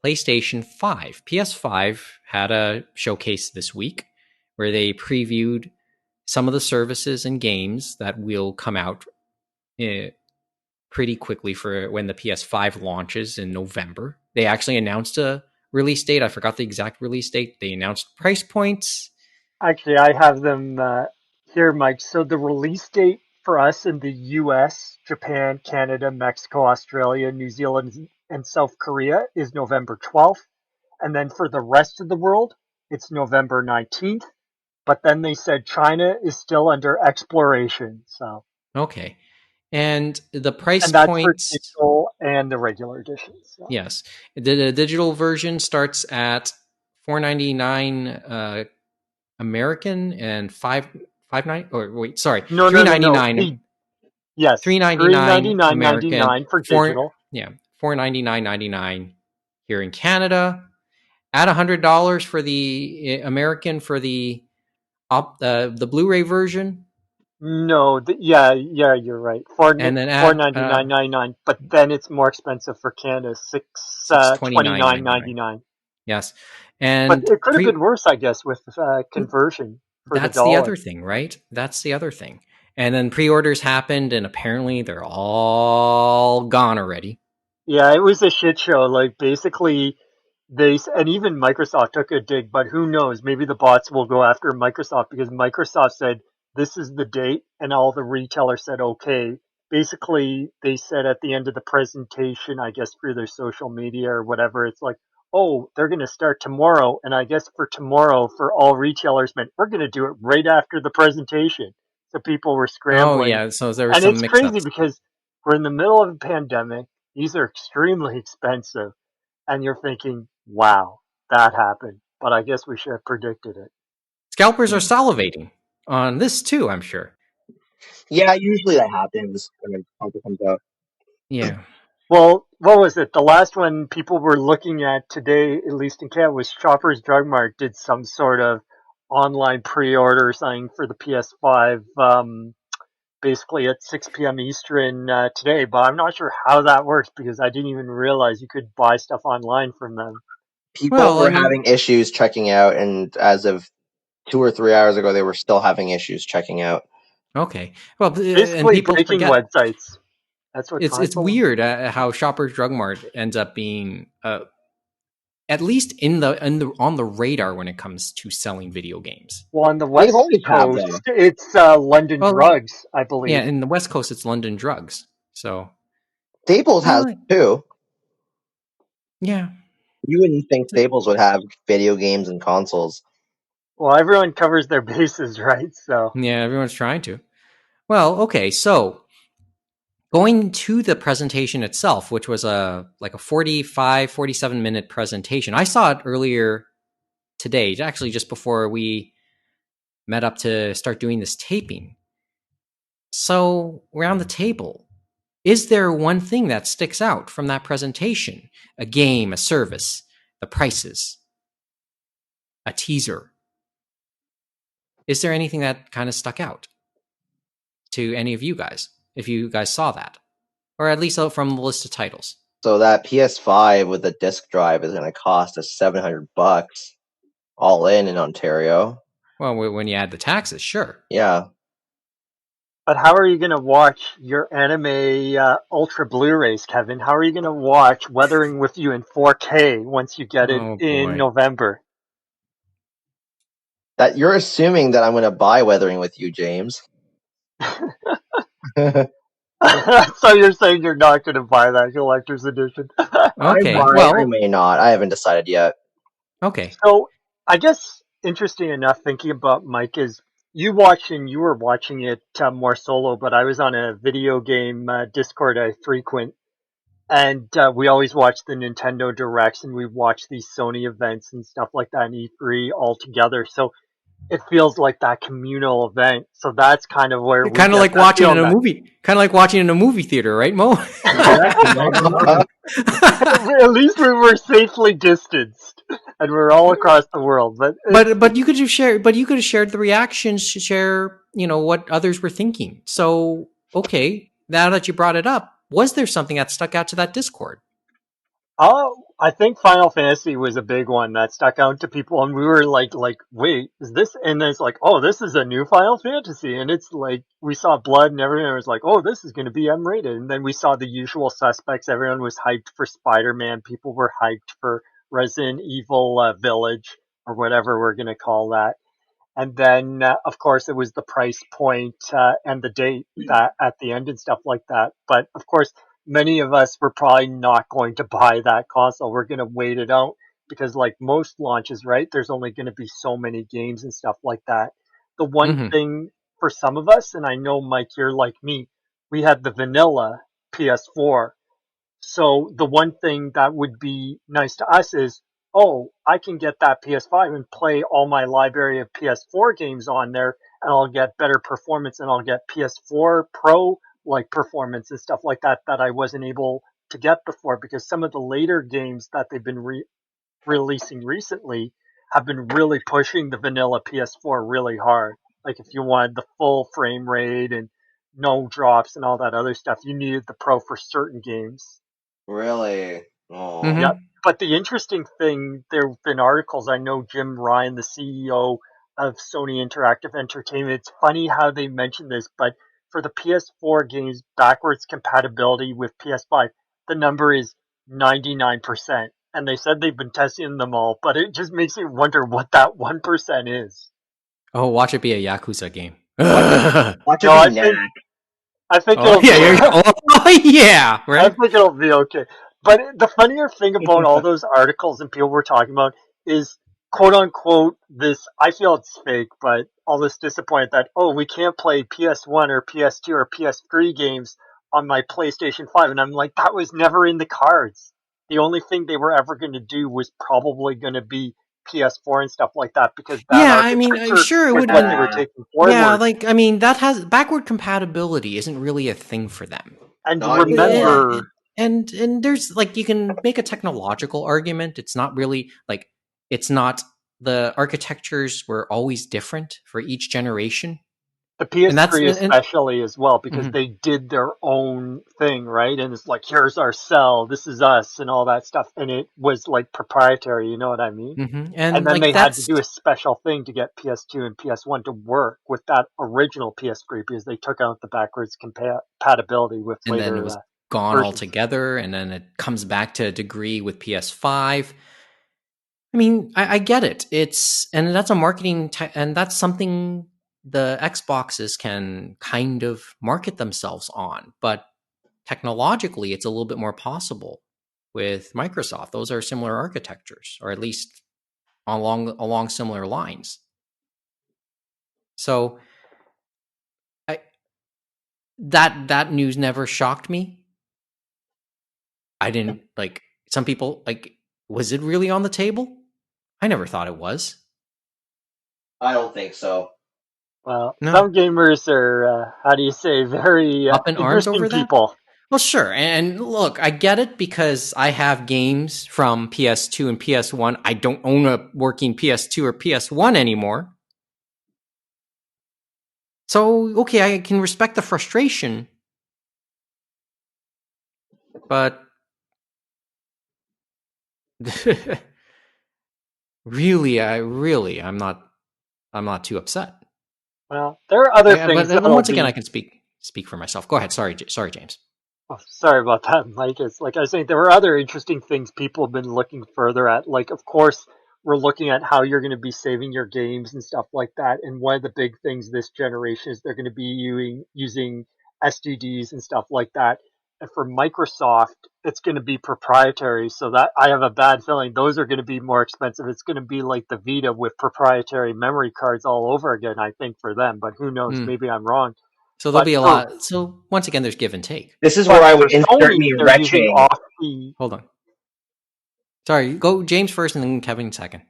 PlayStation 5. PS5 had a showcase this week where they previewed some of the services and games that will come out pretty quickly for when the PS5 launches in November. They actually announced a release date. I forgot the exact release date. They announced price points. Actually, I have them here, Mike. So the release date for us in the US, Japan, Canada, Mexico, Australia, New Zealand, and South Korea is November 12th. And then for the rest of the world, it's November 19th. But then they said China is still under exploration. So, Okay. And the price and that's for points, digital and the regular editions. So. yes. The digital version starts at $4.99 American and five nine or wait, sorry, No, three no, no, ninety no. nine Yes, three ninety three ninety nine nine ninety American, nine for digital. $4.99 here in Canada. Add $100 for the American for the Blu-ray version, No, you're right. and then Four add 99.99, but then it's more expensive for Canada, six twenty nine 29.99. ninety nine. Yes, But and it could have been worse, I guess, with conversion for the that's the other dollar. thing, right? That's the other thing. And then pre-orders happened, and apparently they're all gone already. Yeah, it was a shit show. Like basically, and even Microsoft took a dig, but who knows? Maybe the bots will go after Microsoft because Microsoft said this is the date, and all the retailers said okay. Basically, they said at the end of the presentation, I guess through their social media or whatever, it's like, oh, they're going to start tomorrow, and I guess for tomorrow, for all retailers, meant we're going to do it right after the presentation. So people were Oh scrambling, yeah, so there were and some it's crazy mix-ups. because we're in the middle of a pandemic. These are extremely expensive. And you're thinking, wow, that happened. But I guess we should have predicted it. Scalpers are salivating on this too, I'm sure. Yeah, usually that happens when a content comes out. Yeah. Well, what was it? The last one people were looking at today, at least in Canada, was Shoppers Drug Mart did some sort of online pre-order signing for the PS5, basically at 6 p.m. Eastern today. But I'm not sure how that works because I didn't even realize you could buy stuff online from them. People Well, I were mean, having issues checking out, and as of 2 or 3 hours ago, they were still having issues checking out. okay. Well, and Basically people breaking forget websites. That's what it's console. weird how Shoppers Drug Mart ends up being at least on the radar when it comes to selling video games. Well, on the They've West always have though. Coast, it's London Well, Drugs, I yeah, believe. in the West Coast it's London Drugs. So, Staples has well, too. Yeah. You wouldn't think Staples would have video games and consoles. Well, everyone covers their bases, right? So Yeah, everyone's trying to. Well, okay, so going to the presentation itself, which was a 47 minute presentation. I saw it earlier today, actually just before we met up to start doing this taping. So, around the table, is there one thing that sticks out from that presentation? A game, a service, the prices, a teaser? Is there anything that kind of stuck out to any of you guys, if you guys saw that? Or at least from the list of titles? So that PS5 with the disc drive is going to cost us $700 all in Ontario. Well, when you add the taxes, sure. Yeah. but how are you going to watch your anime Ultra Blu-rays, Kevin? How are you going to watch Weathering with You in 4K once you get it Oh in boy. November? That you're assuming that I'm going to buy Weathering with You, James. So you're saying you're not going to buy that collector's edition? I Okay. might, I Well, may not. I haven't decided yet. okay. So I guess interesting enough, thinking about Mike is you were watching it more solo, but I was on a video game Discord I frequent, and we always watch the Nintendo Directs and we watch these Sony events and stuff like that and E3 all together. So it feels like that communal event. So that's kind of where we Kind of get like that watching in feeling a that movie. Kind of like watching in a movie theater, right, Mo? Exactly. Right? at least we were safely distanced and we're all across the world. But but you could have shared. But you could have shared the reactions. Share what others were thinking. So okay, now that you brought it up, was there something that stuck out to that Discord? Oh, I think Final Fantasy was a big one that stuck out to people, and we were wait, is this? And then it's like, oh, this is a new Final Fantasy, and it's like we saw blood and everything. It was like, oh, this is going to be M-rated, and then we saw the usual suspects. Everyone was hyped for Spider-Man. People were hyped for Resident Evil Village or whatever we're going to call that. And then, of course, it was the price point and the date that at the end and stuff like that. But of course, many of us were probably not going to buy that console. We're going to wait it out because, like most launches, right? There's only going to be so many games and stuff like that. The one Mm-hmm. thing for some of us, and I know Mike, you're like me, we had the vanilla PS4, so the one thing that would be nice to us is, oh, I can get that PS5 and play all my library of PS4 games on there, and I'll get better performance, and I'll get PS4 Pro like performance and stuff like that that I wasn't able to get before because some of the later games that they've been releasing recently have been really pushing the vanilla PS4 really hard. Like if you wanted the full frame rate and no drops and all that other stuff, you needed the Pro for certain games. Really? Oh. Yep. Mm-hmm. But the interesting thing, there have been articles. I know Jim Ryan, the CEO of Sony Interactive Entertainment. It's funny how they mention this, but for the PS4 games backwards compatibility with PS5, the number is 99%. And they said they've been testing them all, but it just makes you wonder what that 1% is. Oh, watch it be a Yakuza game. Watch No, it be Knack. I think Oh it'll be. yeah, oh yeah, I right. think it'll be okay. But the funnier thing about all those articles and people we're talking about is quote unquote this, I feel it's fake, but all this disappointment that, oh, we can't play PS1 or PS2 or PS3 games on my PlayStation 5. And I'm like, that was never in the cards. The only thing they were ever going to do was probably going to be PS4 and stuff like that because that Yeah, I mean, architecture sure, it was would have what they been. were Yeah. taking Yeah, forward. like I mean, that has backward compatibility isn't really a thing for them. And Not anymore. remember, And there's like you can make a technological argument. It's not really like it's not the architectures were always different for each generation, the and that's PS3 and especially as well because mhm, they did their own thing, right? And it's like, here's our cell, this is us, and all that stuff. And it was like proprietary, you know what I mean? And and then like they had to that's do a special thing to get PS2 and PS1 to work with that original PS3 because they took out the backwards compatibility with and then it later was gone versions. altogether, and then it comes back to a degree with PS5. I mean, I get it. It's and that's a marketing and that's something the Xboxes can kind of market themselves on, but technologically, it's a little bit more possible. with Microsoft. Those are similar architectures, or at least along similar lines. So that news never shocked me. I didn't like some people was it really on the table? I never thought it was. I don't think so. Well, No. some gamers are, how do you say, very Up in arms interesting over that? people. Well, sure. And look, I get it because I have games from PS2 and PS1. I don't own a working PS2 or PS1 anymore. So, okay, I can respect the frustration. But I'm not too upset. Well, there are other things But that'll once again, I be. can speak for myself. Go ahead. Sorry, James. Oh, sorry about that, Mike. It's like I was saying, there were other interesting things people have been looking further at. Like, of course, we're looking at how you're going to be saving your games and stuff like that. And one of the big things this generation is they're going to be using SDDs and stuff like that. And for Microsoft, it's going to be proprietary. So that I have a bad feeling those are going to be more expensive. It's going to be like the Vita with proprietary memory cards all over again, I think, for them. But who knows? Maybe I'm wrong. So there'll But be a for lot. So once again, there's give and take. This is where but I for would insert Sony, me they're using retching. off the. Hold on. Sorry, go James first and then Kevin second.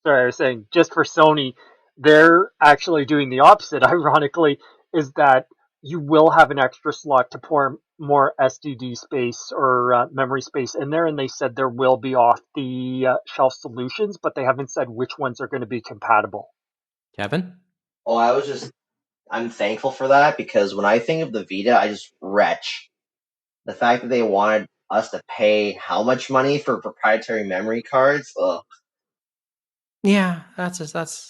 Sorry, I was saying just for Sony, they're actually doing the opposite. Ironically, is that you will have an extra slot to pour more SDD space or memory space in there, and they said there will be off the shelf solutions, but they haven't said which ones are going to be compatible. Kevin? Oh, I'm thankful for that because when I think of the Vita, I just retch. The fact that they wanted us to pay how much money for proprietary memory cards? Ugh. Yeah, that's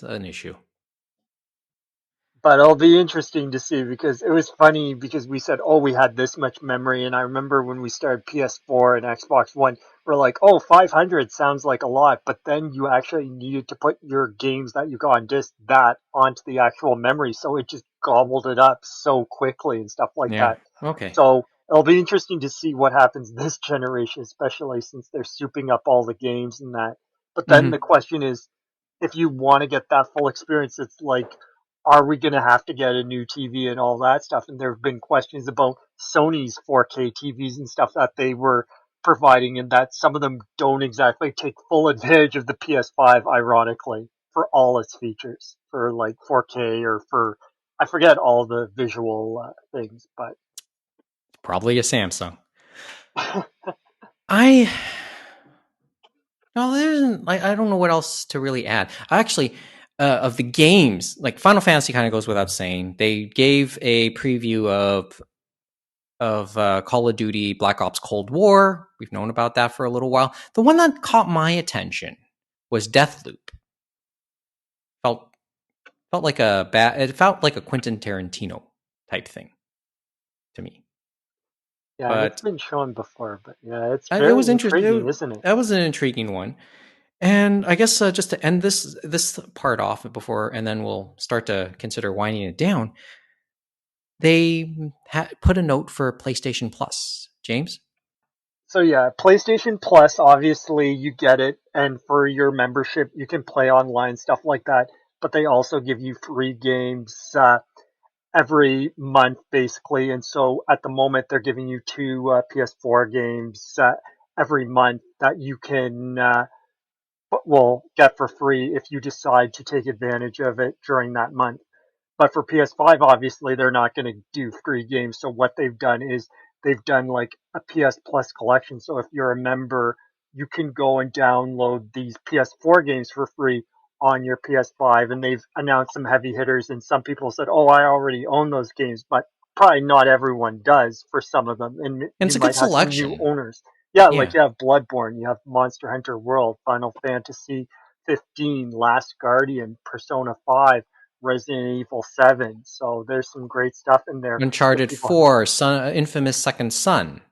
an issue. But it'll be interesting to see because it was funny because we said, oh, we had this much memory. And I remember when we started PS4 and Xbox One, we're like, oh, 500 sounds like a lot. But then you actually needed to put your games that you got on disc that onto the actual memory. So it just gobbled it up so quickly and stuff like Yeah. that. Okay. So it'll be interesting to see what happens this generation, especially since they're souping up all the games and that. But then the question is, if you want to get that full experience, it's like, are we going to have to get a new TV and all that stuff? And there have been questions about Sony's 4K TVs and stuff that they were providing, and that some of them don't exactly take full advantage of the PS5, ironically, for all its features, for like 4K or for, I forget all the visual things, but. Probably a Samsung. I don't know what else to really add. Actually, of the games, like Final Fantasy kind of goes without saying. They gave a preview of Call of Duty Black Ops Cold War. We've known about that for a little while. The one that caught my attention was Deathloop. It felt like a Quentin Tarantino type thing to me. Yeah, and it's But been shown before, but yeah, it's it very was intriguing, interesting. isn't it? That was an intriguing one. And I guess just to end this part off before, and then we'll start to consider winding it down. They put a note for PlayStation Plus. James? So yeah, PlayStation Plus, obviously you get it, and for your membership, you can play online, stuff like that. But they also give you free games every month, basically. And so at the moment, they're giving you two PS4 games every month that you can get for free if you decide to take advantage of it during that month. But for PS5, obviously, they're not going to do free games. So what they've done is they've done like a PS Plus collection. So if you're a member, you can go and download these PS4 games for free on your PS5. And they've announced some heavy hitters. And some people said, oh, I already own those games. But probably not everyone does for some of them. And And you it's a good might have some new selection. owners. Yeah, like Yeah. you have Bloodborne, you have Monster Hunter World, Final Fantasy 15, Last Guardian, Persona 5. Resident Evil 7. So there's some great stuff in there if Uncharted people. 4, Infamous Second Son.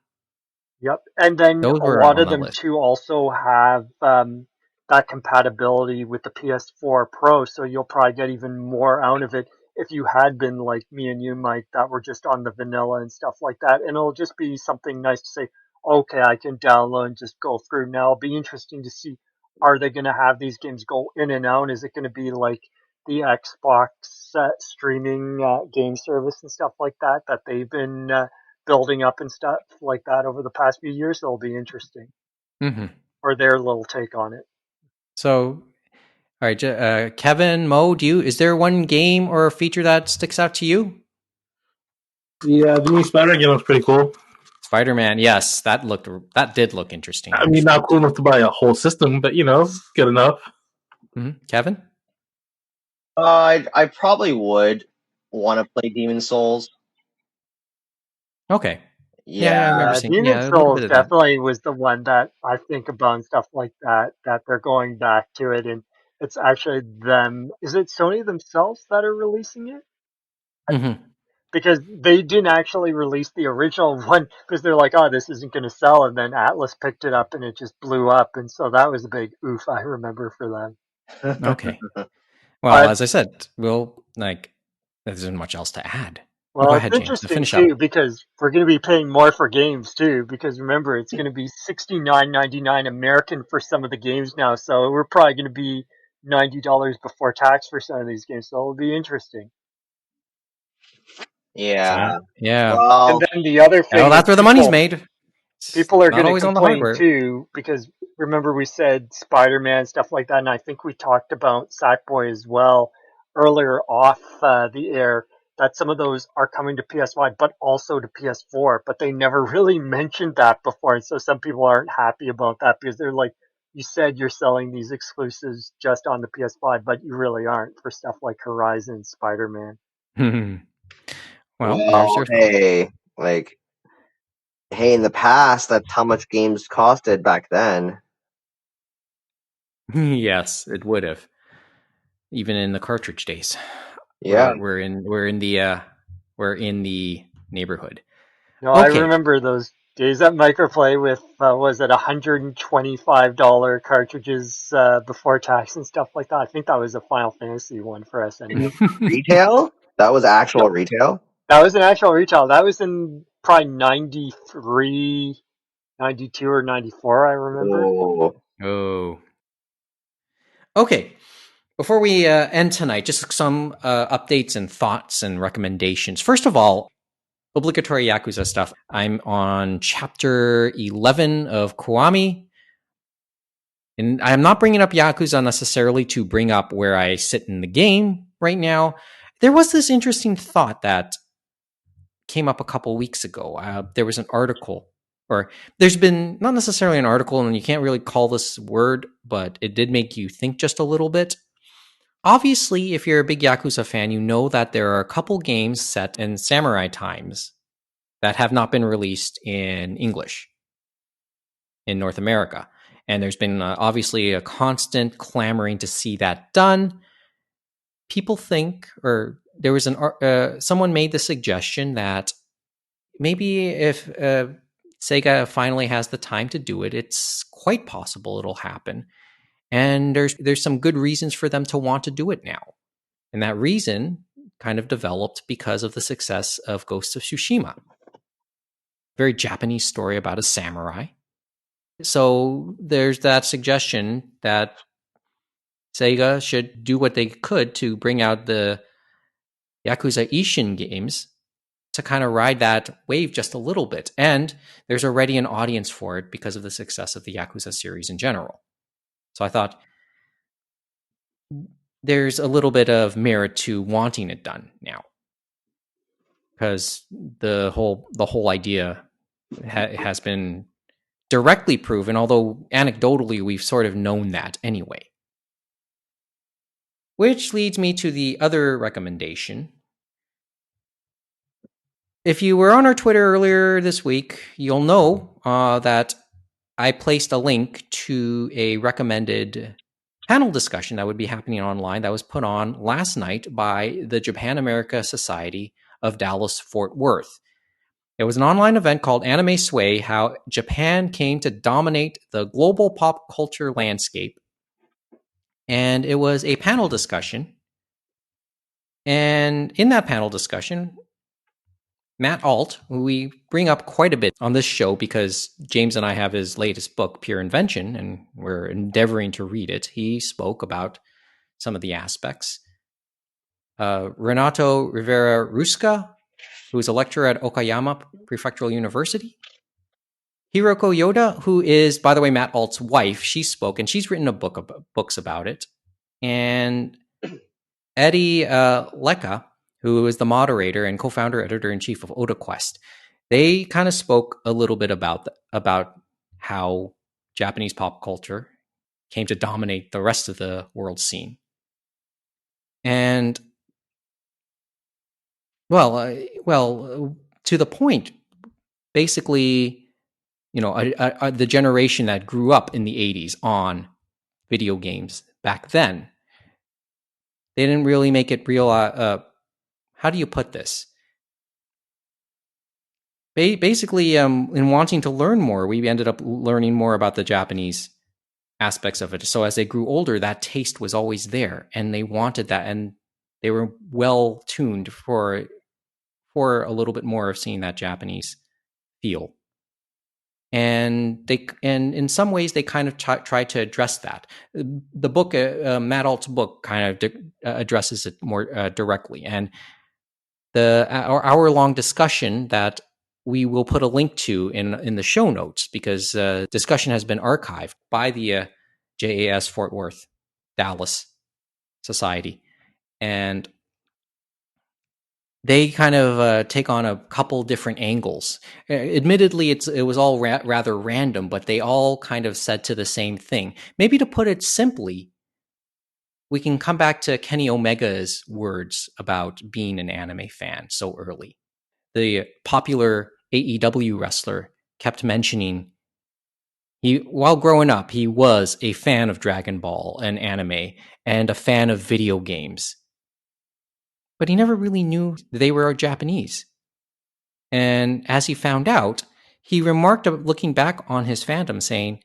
Yep. And then Those a were lot on of that them list. too also have that compatibility with the PS4 Pro. So you'll probably get even more out of it if you had been like me and you, Mike, that were just on the vanilla and stuff like that. And it'll just be something nice to say, okay, I can download and just go through. Now it'll be interesting to see, are they going to have these games go in and out? Is it going to be like the Xbox streaming game service and stuff like that that they've been building up and stuff like that over the past few years? It'll be interesting. Mm-hmm. Or their little take on it. So, all right, Kevin, Mo, is there one game or feature that sticks out to you? Yeah, the new Spider-Man game looks pretty cool. Spider-Man, yes, that did look interesting. I mean, not cool enough to buy a whole system, but good enough. Mm-hmm. Kevin? I probably would want to play Demon Souls. Okay. Yeah, I remember seeing Demon a little Souls bit of that. definitely was the one that I think about and stuff like that, that they're going back to it, and it's actually them. Is it Sony themselves that are releasing it? Mm-hmm. Because they didn't actually release the original one because they're like, oh, this isn't going to sell, and then Atlas picked it up and it just blew up, and so that was a big oof, I remember, for them. Okay. Well, But as I said, there isn't much else to add. Go well, it's ahead, James, to interesting finish up. too because we're going to be paying more for games too. Because remember, it's going to be $69.99 American for some of the games now, so we're probably going to be $90 before tax for some of these games. So it'll be interesting. yeah. Yeah. And Well, then the other Well, thing is that's where the money's made. It's people are not going to always on the complain hardware. too because remember we said Spider-Man stuff like that, and I think we talked about Sackboy as well earlier off the air that some of those are coming to PS5 but also to PS4, but they never really mentioned that before, and so some people aren't happy about that because they're like, you said you're selling these exclusives just on the PS5, but you really aren't for stuff like Horizon, Spider-Man. Well, there's your thought. hey, in the past, that's how much games costed back then. Yes, it would have. Even in the cartridge days. Yeah. We're in the neighborhood. No, I Okay. remember those days at Microplay with was it $125 cartridges before tax and stuff like that. I think that was a Final Fantasy one for us anyway. Retail? That was actual No, retail? that was an actual retail. That was in probably 93, 92, or 94, I remember. Oh. Oh. Okay. Before we end tonight, just some updates and thoughts and recommendations. First of all, obligatory Yakuza stuff. I'm on chapter 11 of Kiwami. And I'm not bringing up Yakuza necessarily to bring up where I sit in the game right now. There was this interesting thought that came up a couple weeks ago. There was an article, or there's been not necessarily an article, and you can't really call this word, but it did make you think just a little bit. Obviously, if you're a big Yakuza fan, you know that there are a couple games set in samurai times that have not been released in English in North America. And there's been obviously a constant clamoring to see that done. People think, or there was someone made the suggestion that maybe if Sega finally has the time to do it, it's quite possible it'll happen. And there's some good reasons for them to want to do it now. And that reason kind of developed because of the success of Ghosts of Tsushima. Very Japanese story about a samurai. So there's that suggestion that Sega should do what they could to bring out the Yakuza Ishin games to kind of ride that wave just a little bit. And there's already an audience for it because of the success of the Yakuza series in general. So I thought there's a little bit of merit to wanting it done now, because the whole idea has been directly proven, although anecdotally we've sort of known that anyway. Which leads me to the other recommendation. If you were on our Twitter earlier this week, you'll know that I placed a link to a recommended panel discussion that would be happening online that was put on last night by the Japan America Society of Dallas Fort Worth. It was an online event called Anime Sway: How Japan Came to Dominate the Global Pop Culture Landscape. And it was a panel discussion. And in that panel discussion, Matt Alt, who we bring up quite a bit on this show because James and I have his latest book, Pure Invention, and we're endeavoring to read it. He spoke about some of the aspects. Renato Rivera Rusca, who is a lecturer at Okayama Prefectural University. Hiroko Yoda, who is, by the way, Matt Alt's wife, she spoke, and she's written books about it. And Eddie Lecca, who is the moderator and co-founder, editor-in-chief of OdaQuest. They kind of spoke a little bit about how Japanese pop culture came to dominate the rest of the world scene. And well, to the point, basically, the generation that grew up in the 80s on video games back then, they didn't really make it real. How do you put this? Basically, in wanting to learn more, we ended up learning more about the Japanese aspects of it. So as they grew older, that taste was always there, and they wanted that, and they were well tuned for a little bit more of seeing that Japanese feel. And in some ways they kind of try to address that. The book, Matt Alt's book, kind of addresses it more directly, and our hour-long discussion that we will put a link to in the show notes, because discussion has been archived by the JAS Fort Worth Dallas Society, and they kind of take on a couple different angles. Admittedly, it was all rather random, but they all kind of said to the same thing. Maybe to put it simply, we can come back to Kenny Omega's words about being an anime fan so early. The popular AEW wrestler kept mentioning while growing up, he was a fan of Dragon Ball and anime and a fan of video games. But he never really knew they were Japanese. And as he found out, he remarked, looking back on his fandom, saying,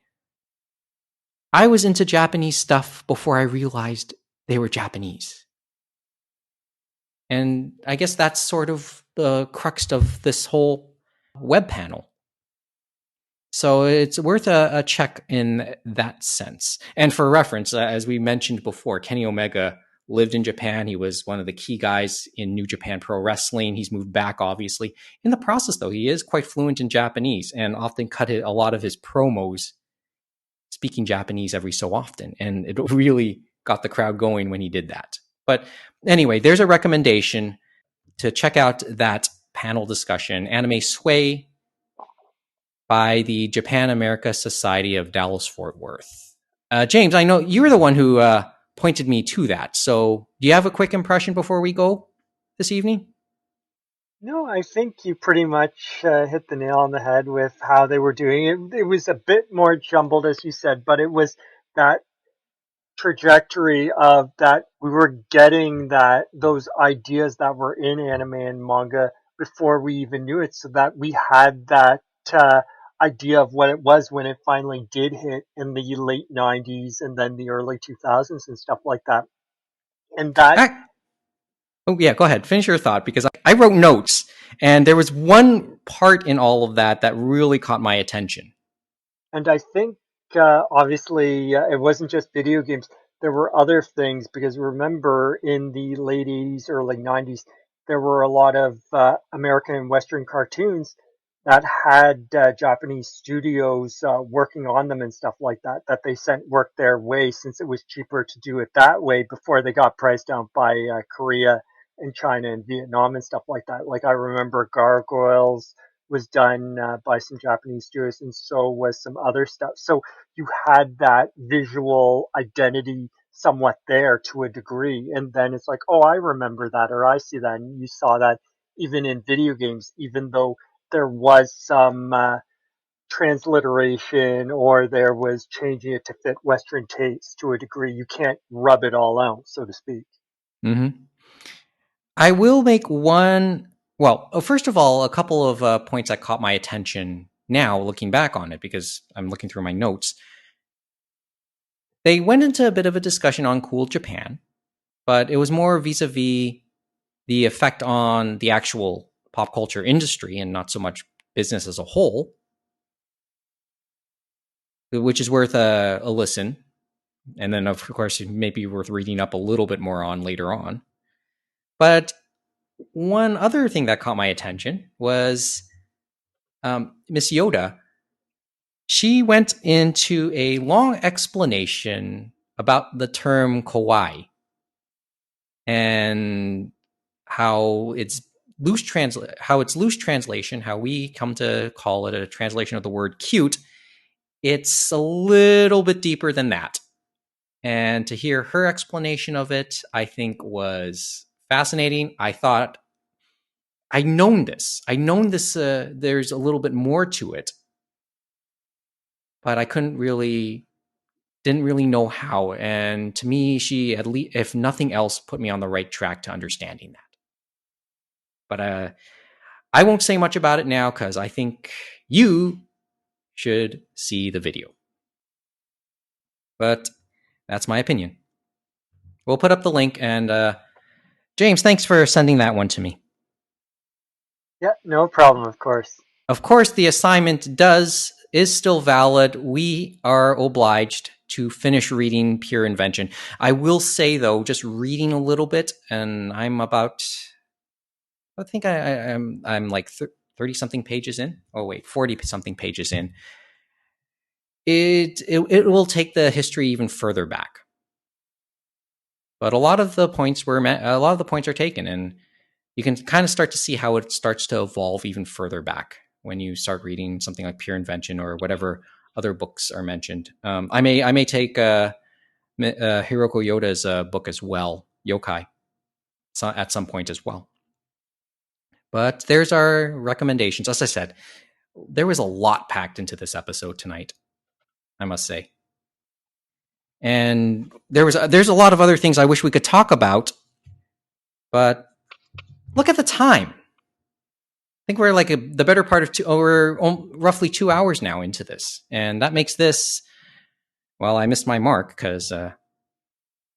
I was into Japanese stuff before I realized they were Japanese. And I guess that's sort of the crux of this whole web panel. So it's worth a check in that sense. And for reference, as we mentioned before, Kenny Omega lived in Japan. He was one of the key guys in New Japan Pro Wrestling. He's moved back, obviously. In the process, though, he is quite fluent in Japanese and often cut a lot of his promos speaking Japanese every so often. And it really got the crowd going when he did that. But anyway, there's a recommendation to check out that panel discussion, Anime Sway, by the Japan America Society of Dallas Fort Worth. James, I know you were the one who pointed me to that. So do you have a quick impression before we go this evening? No, I think you pretty much hit the nail on the head with how they were doing it. It was a bit more jumbled, as you said, but it was that trajectory of that we were getting those ideas that were in anime and manga before we even knew it, so that we had that idea of what it was when it finally did hit in the late 90s and then the early 2000s and stuff like that. And that Oh, yeah, go ahead. Finish your thought, because I wrote notes, and there was one part in all of that that really caught my attention. And I think, obviously, it wasn't just video games. There were other things, because remember, in the late 80s, early 90s, there were a lot of American and Western cartoons that had Japanese studios working on them and stuff like that, that they sent work their way since it was cheaper to do it that way before they got priced out by Korea and China and Vietnam and stuff like that. Like I remember Gargoyles was done by some Japanese studios, and so was some other stuff. So you had that visual identity somewhat there to a degree, and then it's like, oh, I remember that, or I see that, and you saw that even in video games, even though there was some transliteration or there was changing it to fit Western tastes to a degree, you can't rub it all out, so to speak. Mm-hmm. I will make one. Well, first of all, a couple of points that caught my attention now, looking back on it, because I'm looking through my notes. They went into a bit of a discussion on Cool Japan, but it was more vis-a-vis the effect on the actual pop culture industry and not so much business as a whole, which is worth a listen. And then, of course, it may be worth reading up a little bit more on later on. But one other thing that caught my attention was Miss Yoda. She went into a long explanation about the term kawaii and how it's loose translation, how we come to call it a translation of the word cute. It's a little bit deeper than that. And to hear her explanation of it, I think was fascinating. I thought I'd known this. There's a little bit more to it, but I didn't really know how. And to me, she, at least, if nothing else, put me on the right track to understanding that. But I won't say much about it now because I think you should see the video. But that's my opinion. We'll put up the link. And James, thanks for sending that one to me. Yeah, no problem, of course. Of course, the assignment is still valid. We are obliged to finish reading Pure Invention. I will say, though, just reading a little bit, and I'm about, I think I'm like 30-something pages in. Oh, wait, 40-something pages in. It will take the history even further back. But a lot of the points are taken, and you can kind of start to see how it starts to evolve even further back when you start reading something like Pure Invention or whatever other books are mentioned. I may take Hiroko Yoda's book as well, Yokai, at some point as well. But there's our recommendations. As I said, there was a lot packed into this episode tonight, I must say. And there's a lot of other things I wish we could talk about, but look at the time. I think we're like the better part of we're roughly 2 hours now into this. And that makes this, well, I missed my mark because, I've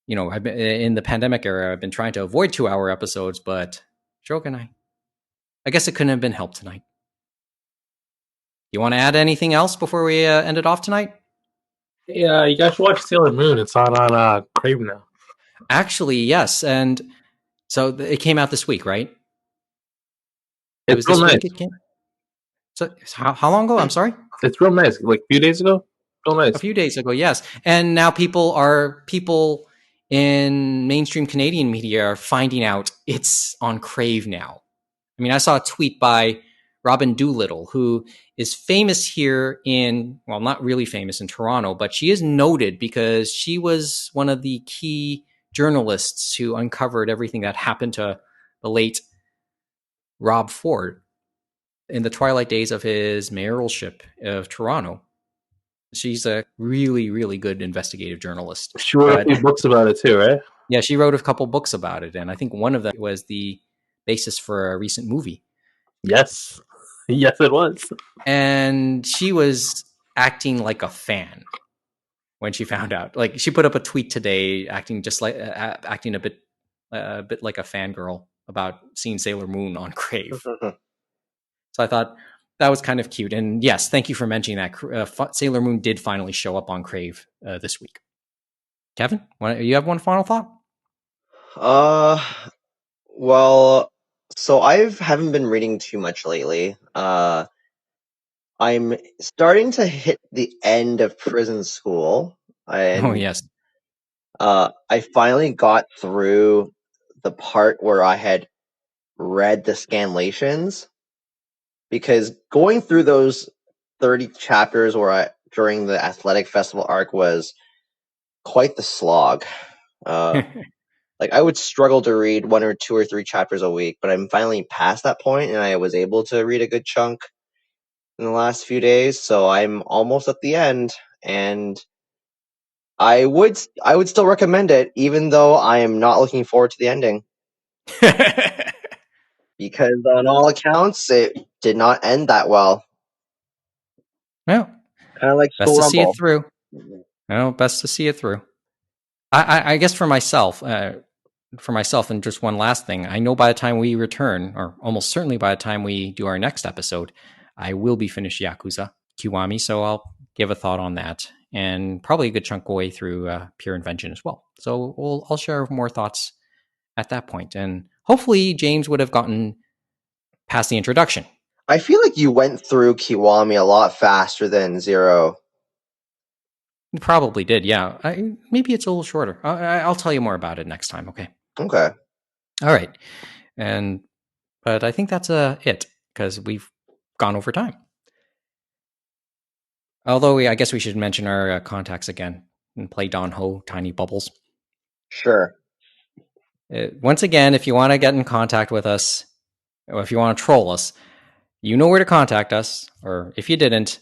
been, in the pandemic era, I've been trying to avoid 2-hour episodes, but Shogun, I guess it couldn't have been helped tonight. You want to add anything else before we end it off tonight? Yeah, you guys should watch Sailor Moon. It's on Crave now. Actually, yes. And so it came out this week, right? It was real this nice. week it came? So how long ago? I'm sorry? It's real nice. Like a few days ago? Real nice. A few days ago, yes. And now people in mainstream Canadian media are finding out it's on Crave now. I mean, I saw a tweet by Robin Doolittle, who is famous here not really famous in Toronto, but she is noted because she was one of the key journalists who uncovered everything that happened to the late Rob Ford in the twilight days of his mayoralship of Toronto. She's a really, really good investigative journalist. She wrote a few books about it too, right? Yeah, she wrote a couple books about it, and I think one of them was the basis for a recent movie. Yes. Yes, it was. And she was acting like a fan when she found out. Like, she put up a tweet today acting a bit like a fangirl about seeing Sailor Moon on Crave. So I thought that was kind of cute. And yes, thank you for mentioning that. Sailor Moon did finally show up on Crave this week. Kevin, you have one final thought? Well, so I haven't been reading too much lately. I'm starting to hit the end of prison school, and Oh, yes. I finally got through the part where I had read the scanlations, because going through those 30 chapters during the athletic festival arc was quite the slog. Like, I would struggle to read 1 or 2 or 3 chapters a week, but I'm finally past that point, and I was able to read a good chunk in the last few days, so I'm almost at the end, and I would still recommend it, even though I am not looking forward to the ending. Because on all accounts, it did not end that well. Well, Kind of like best School to see Rumble. it through. Well, best to see it through. I guess for myself, for myself, and just one last thing, I know by the time we return, or almost certainly by the time we do our next episode, I will be finished Yakuza Kiwami, so I'll give a thought on that, and probably a good chunk away through Pure Invention as well. So I'll share more thoughts at that point, and hopefully James would have gotten past the introduction. I feel like you went through Kiwami a lot faster than Zero. You probably did, yeah. Maybe it's a little shorter. I'll tell you more about it next time, okay? Okay. All right. But I think that's it, because we've gone over time. Although I guess we should mention our contacts again and play Don Ho, Tiny Bubbles. Sure. Once again, if you want to get in contact with us, or if you want to troll us, you know where to contact us. Or if you didn't,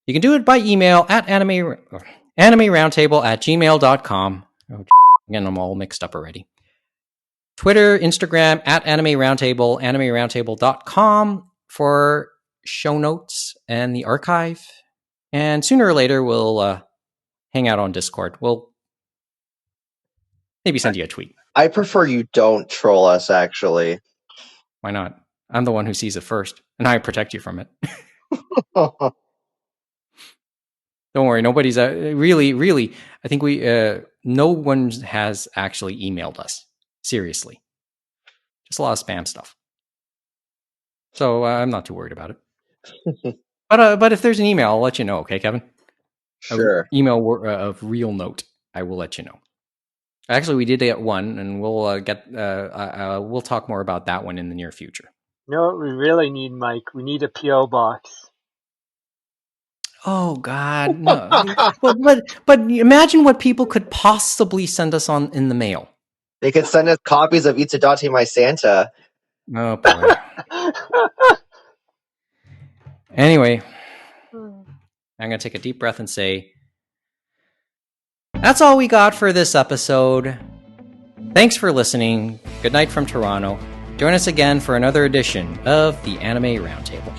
you can do it by email at animeroundtable@gmail.com. Oh, again, I'm all mixed up already. Twitter, Instagram, at Anime Roundtable, animeroundtable.com for show notes and the archive. And sooner or later, we'll hang out on Discord. We'll maybe send you a tweet. I prefer you don't troll us, actually. Why not? I'm the one who sees it first, and I protect you from it. Don't worry, nobody's really. I think no one has actually emailed us. Seriously, just a lot of spam stuff. So I'm not too worried about it. But if there's an email, I'll let you know. Okay, Kevin? Sure. An email of real note, I will let you know. Actually, we did get one, and we'll talk more about that one in the near future. You know what we really need, Mike? We need a P.O. box. Oh God, no! but imagine what people could possibly send us in the mail. They could send us copies of Itadate My Santa. Oh boy. Anyway, I'm gonna take a deep breath and say, that's all we got for this episode. Thanks for listening. Good night from Toronto. Join us again for another edition of the Anime Roundtable.